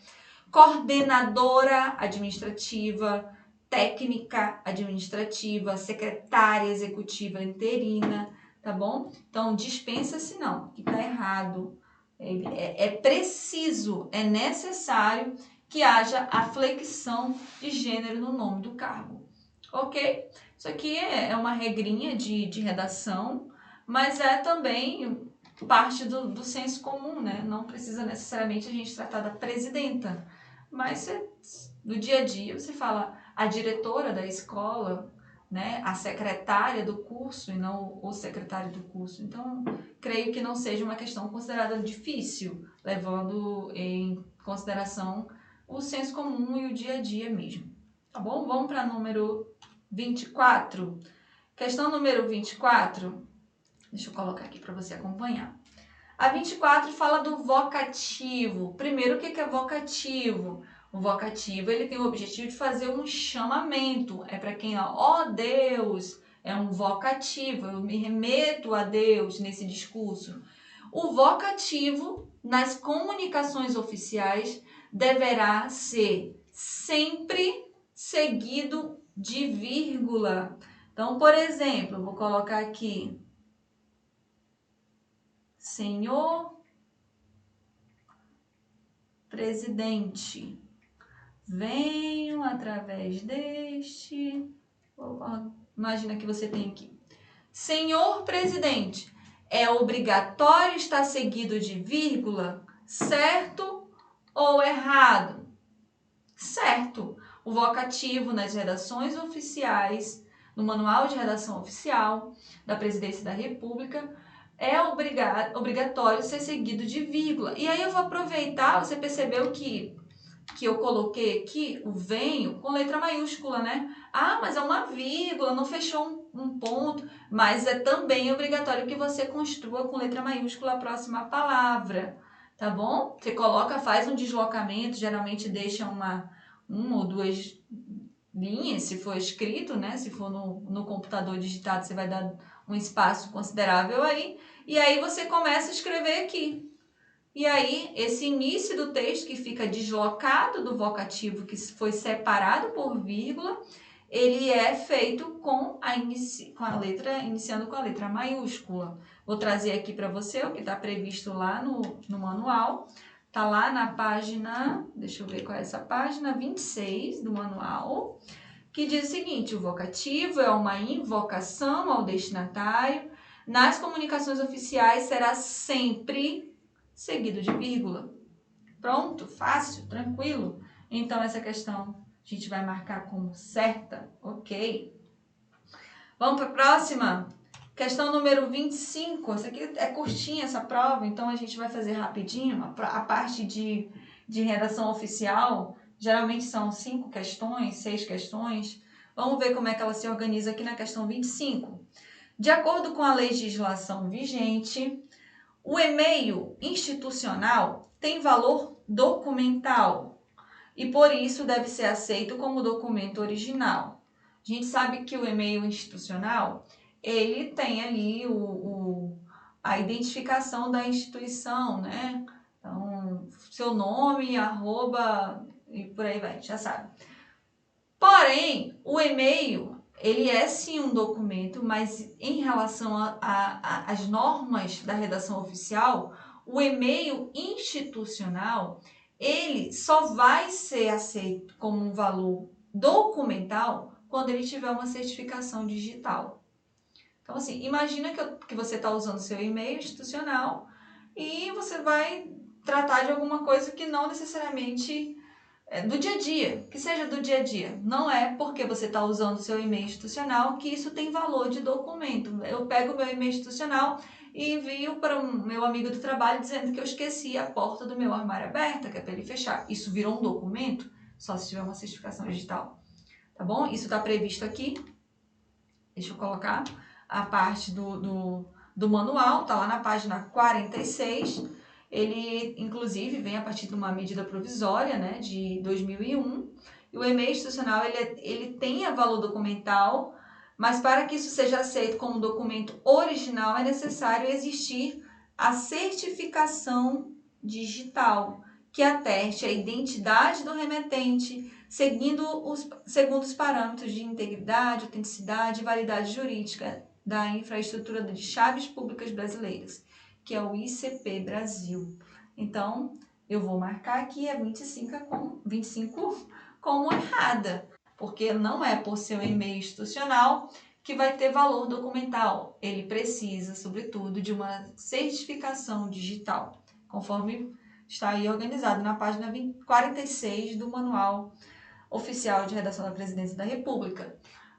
Coordenadora administrativa, técnica administrativa, secretária executiva interina, tá bom? Então, dispensa-se não, que tá errado. É preciso, é necessário que haja a flexão de gênero no nome do cargo, ok? Isso aqui é uma regrinha de redação, mas é também parte do senso comum, né? Não precisa necessariamente a gente tratar da presidenta, mas no dia a dia você fala a diretora da escola, né? A secretária do curso e não o secretário do curso. Então, creio que não seja uma questão considerada difícil, levando em consideração o senso comum e o dia a dia mesmo. Tá bom? Vamos para número 24. Questão número 24. Deixa eu colocar aqui para você acompanhar. A 24 fala do vocativo. Primeiro, o que é vocativo? O vocativo ele tem o objetivo de fazer um chamamento. É para quem, ó Deus, é um vocativo. Eu me remeto a Deus nesse discurso. O vocativo, nas comunicações oficiais, deverá ser sempre seguido de vírgula. Então, por exemplo, vou colocar aqui, Senhor presidente, venho através deste... Imagina que você tem aqui. Senhor presidente, é obrigatório estar seguido de vírgula, certo ou errado? Certo. O vocativo nas redações oficiais, no Manual de Redação Oficial da Presidência da República, é obrigatório ser seguido de vírgula. E aí eu vou aproveitar, você percebeu que eu coloquei aqui o venho com letra maiúscula, né? Ah, mas é uma vírgula, não fechou um ponto. Mas é também obrigatório que você construa com letra maiúscula a próxima palavra, tá bom? Você coloca, faz um deslocamento, geralmente deixa uma ou duas linhas, se for escrito, né? Se for no computador digitado, você vai dar um espaço considerável aí. E aí você começa a escrever aqui. E aí, esse início do texto que fica deslocado do vocativo que foi separado por vírgula, ele é feito com a letra, iniciando com a letra maiúscula. Vou trazer aqui para você o que está previsto lá no manual. Está lá na página, deixa eu ver qual é essa página, 26 do manual, que diz o seguinte: o vocativo é uma invocação ao destinatário. Nas comunicações oficiais será sempre seguido de vírgula. Pronto, fácil, tranquilo. Então, essa questão a gente vai marcar como certa, ok? Vamos para a próxima? Questão número 25. Essa aqui é curtinha, essa prova, então a gente vai fazer rapidinho. A parte de redação oficial, geralmente são 5 questões, 6 questões. Vamos ver como é que ela se organiza aqui na questão 25. De acordo com a legislação vigente, o e-mail institucional tem valor documental e, por isso, deve ser aceito como documento original. A gente sabe que o e-mail institucional, ele tem ali a identificação da instituição, né? Então, seu nome, arroba e por aí vai, já sabe. Porém, o e-mail, ele é sim um documento, mas em relação às normas da redação oficial, o e-mail institucional, ele só vai ser aceito como um valor documental quando ele tiver uma certificação digital, Então, assim, imagina que você está usando seu e-mail institucional e você vai tratar de alguma coisa que não necessariamente é do dia a dia, que seja do dia a dia. Não é porque você está usando seu e-mail institucional que isso tem valor de documento. Eu pego o meu e-mail institucional e envio para o meu amigo do trabalho dizendo que eu esqueci a porta do meu armário aberta, que é para ele fechar. Isso virou um documento? Só se tiver uma certificação digital. Tá bom? Isso está previsto aqui. Deixa eu colocar a parte do manual, tá lá na página 46. Ele, inclusive, vem a partir de uma medida provisória, né, de 2001. E o e-mail institucional, ele tem a valor documental, mas para que isso seja aceito como documento original, é necessário existir a certificação digital, que ateste a identidade do remetente, segundo os parâmetros de integridade, autenticidade e validade jurídica da infraestrutura de chaves públicas brasileiras, que é o ICP Brasil. Então, eu vou marcar aqui a 25 como errada, porque não é por ser um e-mail institucional que vai ter valor documental. Ele precisa, sobretudo, de uma certificação digital, conforme está aí organizado na página 46 do Manual Oficial de Redação da Presidência da República.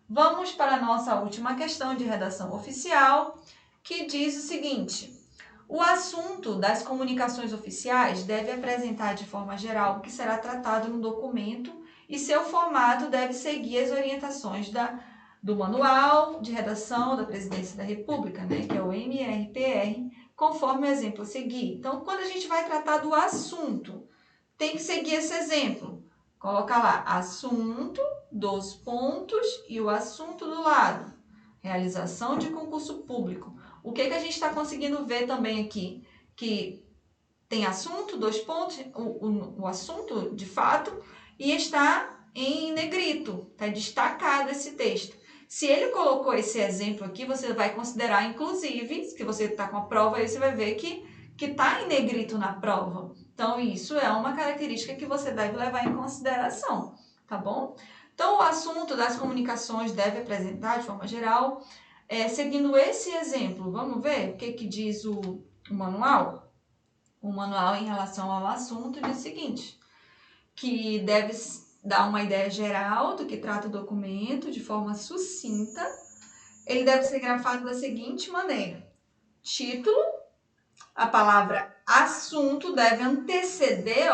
Vamos para a nossa última questão de redação oficial, que diz o seguinte: o assunto das comunicações oficiais deve apresentar de forma geral o que será tratado no documento e seu formato deve seguir as orientações do Manual de Redação da Presidência da República, né, que é o MRPR, conforme o exemplo a seguir. Então, quando a gente vai tratar do assunto, tem que seguir esse exemplo. Coloca lá, assunto, dos pontos e o assunto do lado. Realização de concurso público. O que a gente está conseguindo ver também aqui? Que tem assunto, dois pontos, o assunto de fato, e está em negrito, está destacado esse texto. Se ele colocou esse exemplo aqui, você vai considerar, inclusive, que você está com a prova aí, você vai ver que está em negrito na prova. Então, isso é uma característica que você deve levar em consideração, tá bom? Então, o assunto das comunicações deve apresentar, de forma geral, seguindo esse exemplo. Vamos ver o que diz o manual? O manual, em relação ao assunto, diz o seguinte, que deve dar uma ideia geral do que trata o documento, de forma sucinta. Ele deve ser grafado da seguinte maneira: título, a palavra assunto deve anteceder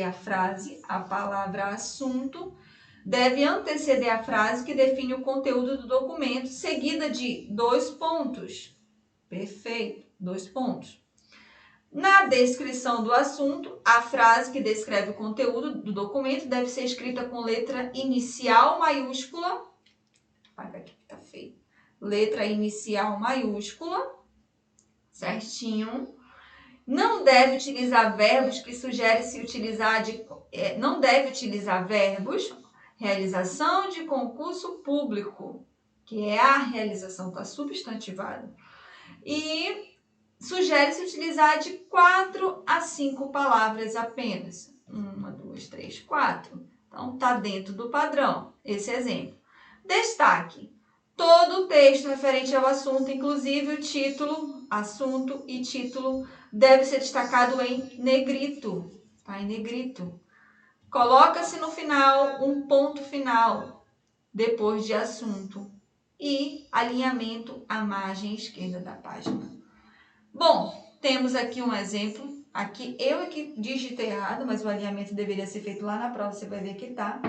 a frase, a palavra assunto deve anteceder a frase que define o conteúdo do documento, seguida de 2 pontos. Perfeito, 2 pontos. Na descrição do assunto, a frase que descreve o conteúdo do documento deve ser escrita com letra inicial maiúscula. Apaga aqui que tá feio. Letra inicial maiúscula, certinho. Não deve utilizar verbos que sugere-se utilizar não deve utilizar verbos, realização de concurso público, que é a realização, está substantivado. E sugere-se utilizar de 4 a 5 palavras apenas. 1, 2, 3, 4. Então, está dentro do padrão, esse exemplo. Destaque: todo o texto referente ao assunto, inclusive o título, assunto e título, deve ser destacado em negrito. Tá? Em negrito. Coloca-se no final um ponto final, depois de assunto, e alinhamento à margem esquerda da página. Bom, temos aqui um exemplo. Aqui eu aqui digitei errado, mas o alinhamento deveria ser feito lá na prova, você vai ver que tá.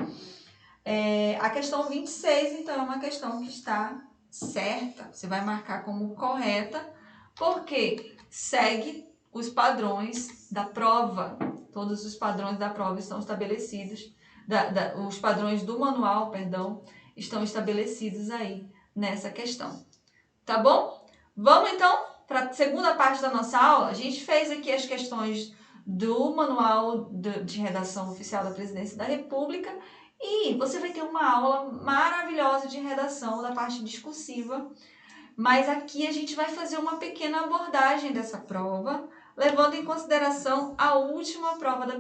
A questão 26, então, é uma questão que está certa. Você vai marcar como correta, porque segue os padrões da prova. Todos os padrões da prova estão estabelecidos, os padrões do manual, perdão, estão estabelecidos aí nessa questão. Tá bom? Vamos, então, para a segunda parte da nossa aula. A gente fez aqui as questões do Manual de Redação Oficial da Presidência da República e você vai ter uma aula maravilhosa de redação da parte discursiva, mas aqui a gente vai fazer uma pequena abordagem dessa prova, levando em consideração a última prova da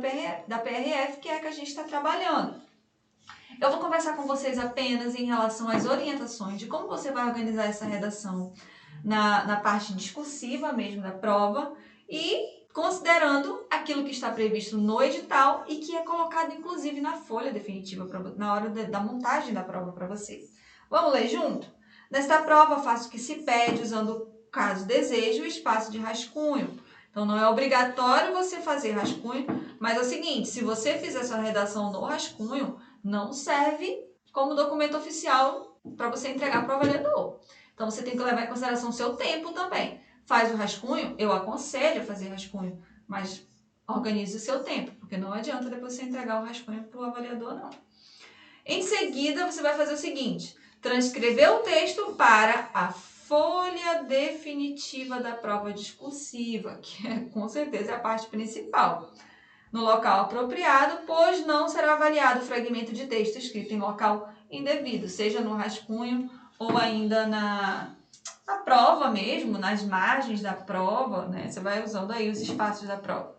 PRF, que é a que a gente está trabalhando. Eu vou conversar com vocês apenas em relação às orientações de como você vai organizar essa redação na parte discursiva mesmo da prova e considerando aquilo que está previsto no edital e que é colocado inclusive na folha definitiva na hora da montagem da prova para você. Vamos ler junto? Nesta prova, faço o que se pede usando, caso deseje, o espaço de rascunho. Então, não é obrigatório você fazer rascunho, mas é o seguinte, se você fizer sua redação no rascunho, não serve como documento oficial para você entregar para o avaliador. Então, você tem que levar em consideração o seu tempo também. Faz o rascunho, eu aconselho a fazer rascunho, mas organize o seu tempo, porque não adianta depois você entregar o rascunho para o avaliador, não. Em seguida, você vai fazer o seguinte, transcrever o texto para a folha definitiva da prova discursiva, que é, com certeza é a parte principal, no local apropriado, pois não será avaliado o fragmento de texto escrito em local indevido, seja no rascunho ou ainda na prova mesmo, nas margens da prova, né? Você vai usando aí os espaços da prova.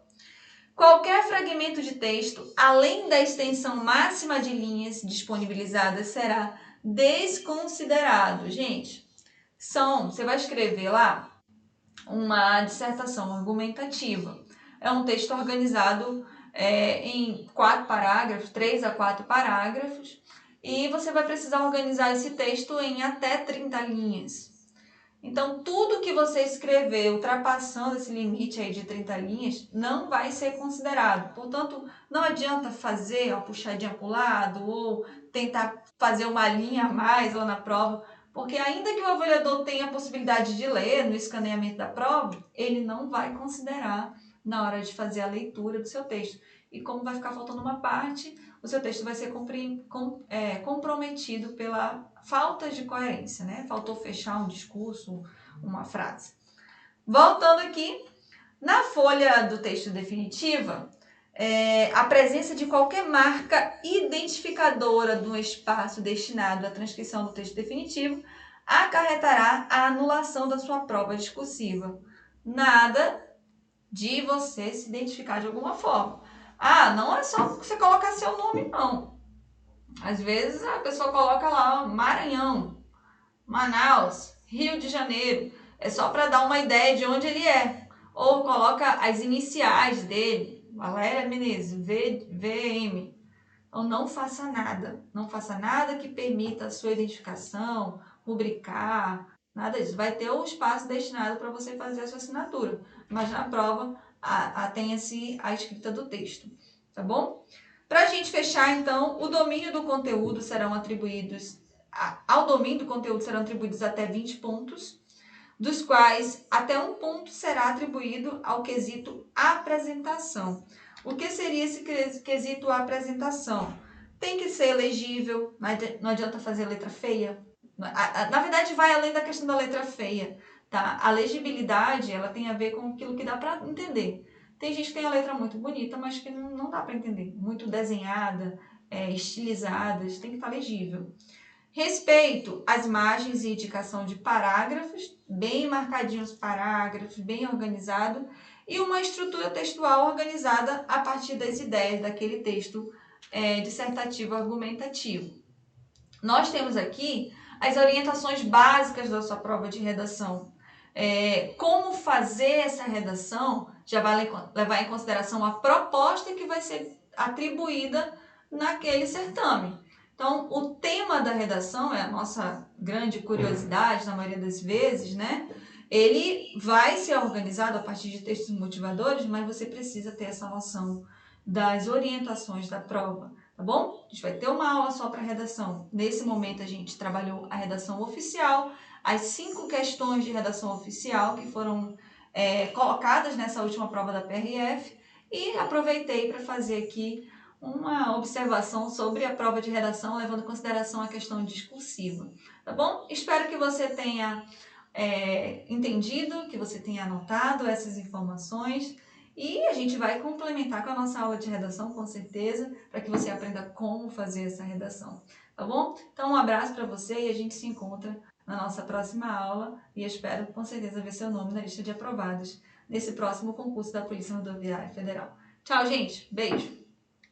Qualquer fragmento de texto, além da extensão máxima de linhas disponibilizadas, será desconsiderado. Gente, você vai escrever lá uma dissertação argumentativa. É um texto organizado em 4 parágrafos, 3 a 4 parágrafos, e você vai precisar organizar esse texto em até 30 linhas. Então, tudo que você escrever ultrapassando esse limite aí de 30 linhas não vai ser considerado. Portanto, não adianta fazer uma puxadinha para o lado ou tentar fazer uma linha a mais lá na prova, porque ainda que o avaliador tenha a possibilidade de ler no escaneamento da prova, ele não vai considerar na hora de fazer a leitura do seu texto. E como vai ficar faltando uma parte, o seu texto vai ser comprometido pela falta de coerência, né? Faltou fechar um discurso, uma frase. Voltando aqui, na folha do texto definitiva, a presença de qualquer marca identificadora do espaço destinado à transcrição do texto definitivo acarretará a anulação da sua prova discursiva. Nada de você se identificar de alguma forma. Ah, não é só você colocar seu nome, não. Às vezes a pessoa coloca lá Maranhão, Manaus, Rio de Janeiro. É só para dar uma ideia de onde ele é. Ou coloca as iniciais dele, Valéria Menezes, VM. Então não faça nada. Não faça nada que permita a sua identificação, rubricar, nada disso. Vai ter um espaço destinado para você fazer a sua assinatura. Mas na prova tenha-se a escrita do texto. Tá bom? Para a gente fechar, então, o domínio do conteúdo serão atribuídos, ao domínio do conteúdo serão atribuídos até 20 pontos, dos quais até 1 ponto será atribuído ao quesito apresentação. O que seria esse quesito apresentação? Tem que ser legível, não adianta fazer letra feia. Na verdade, vai além da questão da letra feia, tá? A legibilidade, ela tem a ver com aquilo que dá para entender. Tem gente que tem a letra muito bonita, mas que não dá para entender. Muito desenhada, estilizada, tem que estar legível. Respeito às margens e indicação de parágrafos, bem marcadinhos os parágrafos, bem organizado, e uma estrutura textual organizada a partir das ideias daquele texto dissertativo argumentativo. Nós temos aqui as orientações básicas da sua prova de redação. Como fazer essa redação já vai levar em consideração a proposta que vai ser atribuída naquele certame. Então, o tema da redação é a nossa grande curiosidade, na maioria das vezes, né? Ele vai ser organizado a partir de textos motivadores, mas você precisa ter essa noção das orientações da prova, tá bom? A gente vai ter uma aula só para redação. Nesse momento, a gente trabalhou a redação oficial, as 5 questões de redação oficial que foram colocadas nessa última prova da PRF e aproveitei para fazer aqui uma observação sobre a prova de redação, levando em consideração a questão discursiva, tá bom? Espero que você tenha entendido, que você tenha anotado essas informações e a gente vai complementar com a nossa aula de redação, com certeza, para que você aprenda como fazer essa redação, tá bom? Então, um abraço para você e a gente se encontra na nossa próxima aula e espero, com certeza, ver seu nome na lista de aprovados nesse próximo concurso da Polícia Rodoviária Federal. Tchau, gente! Beijo!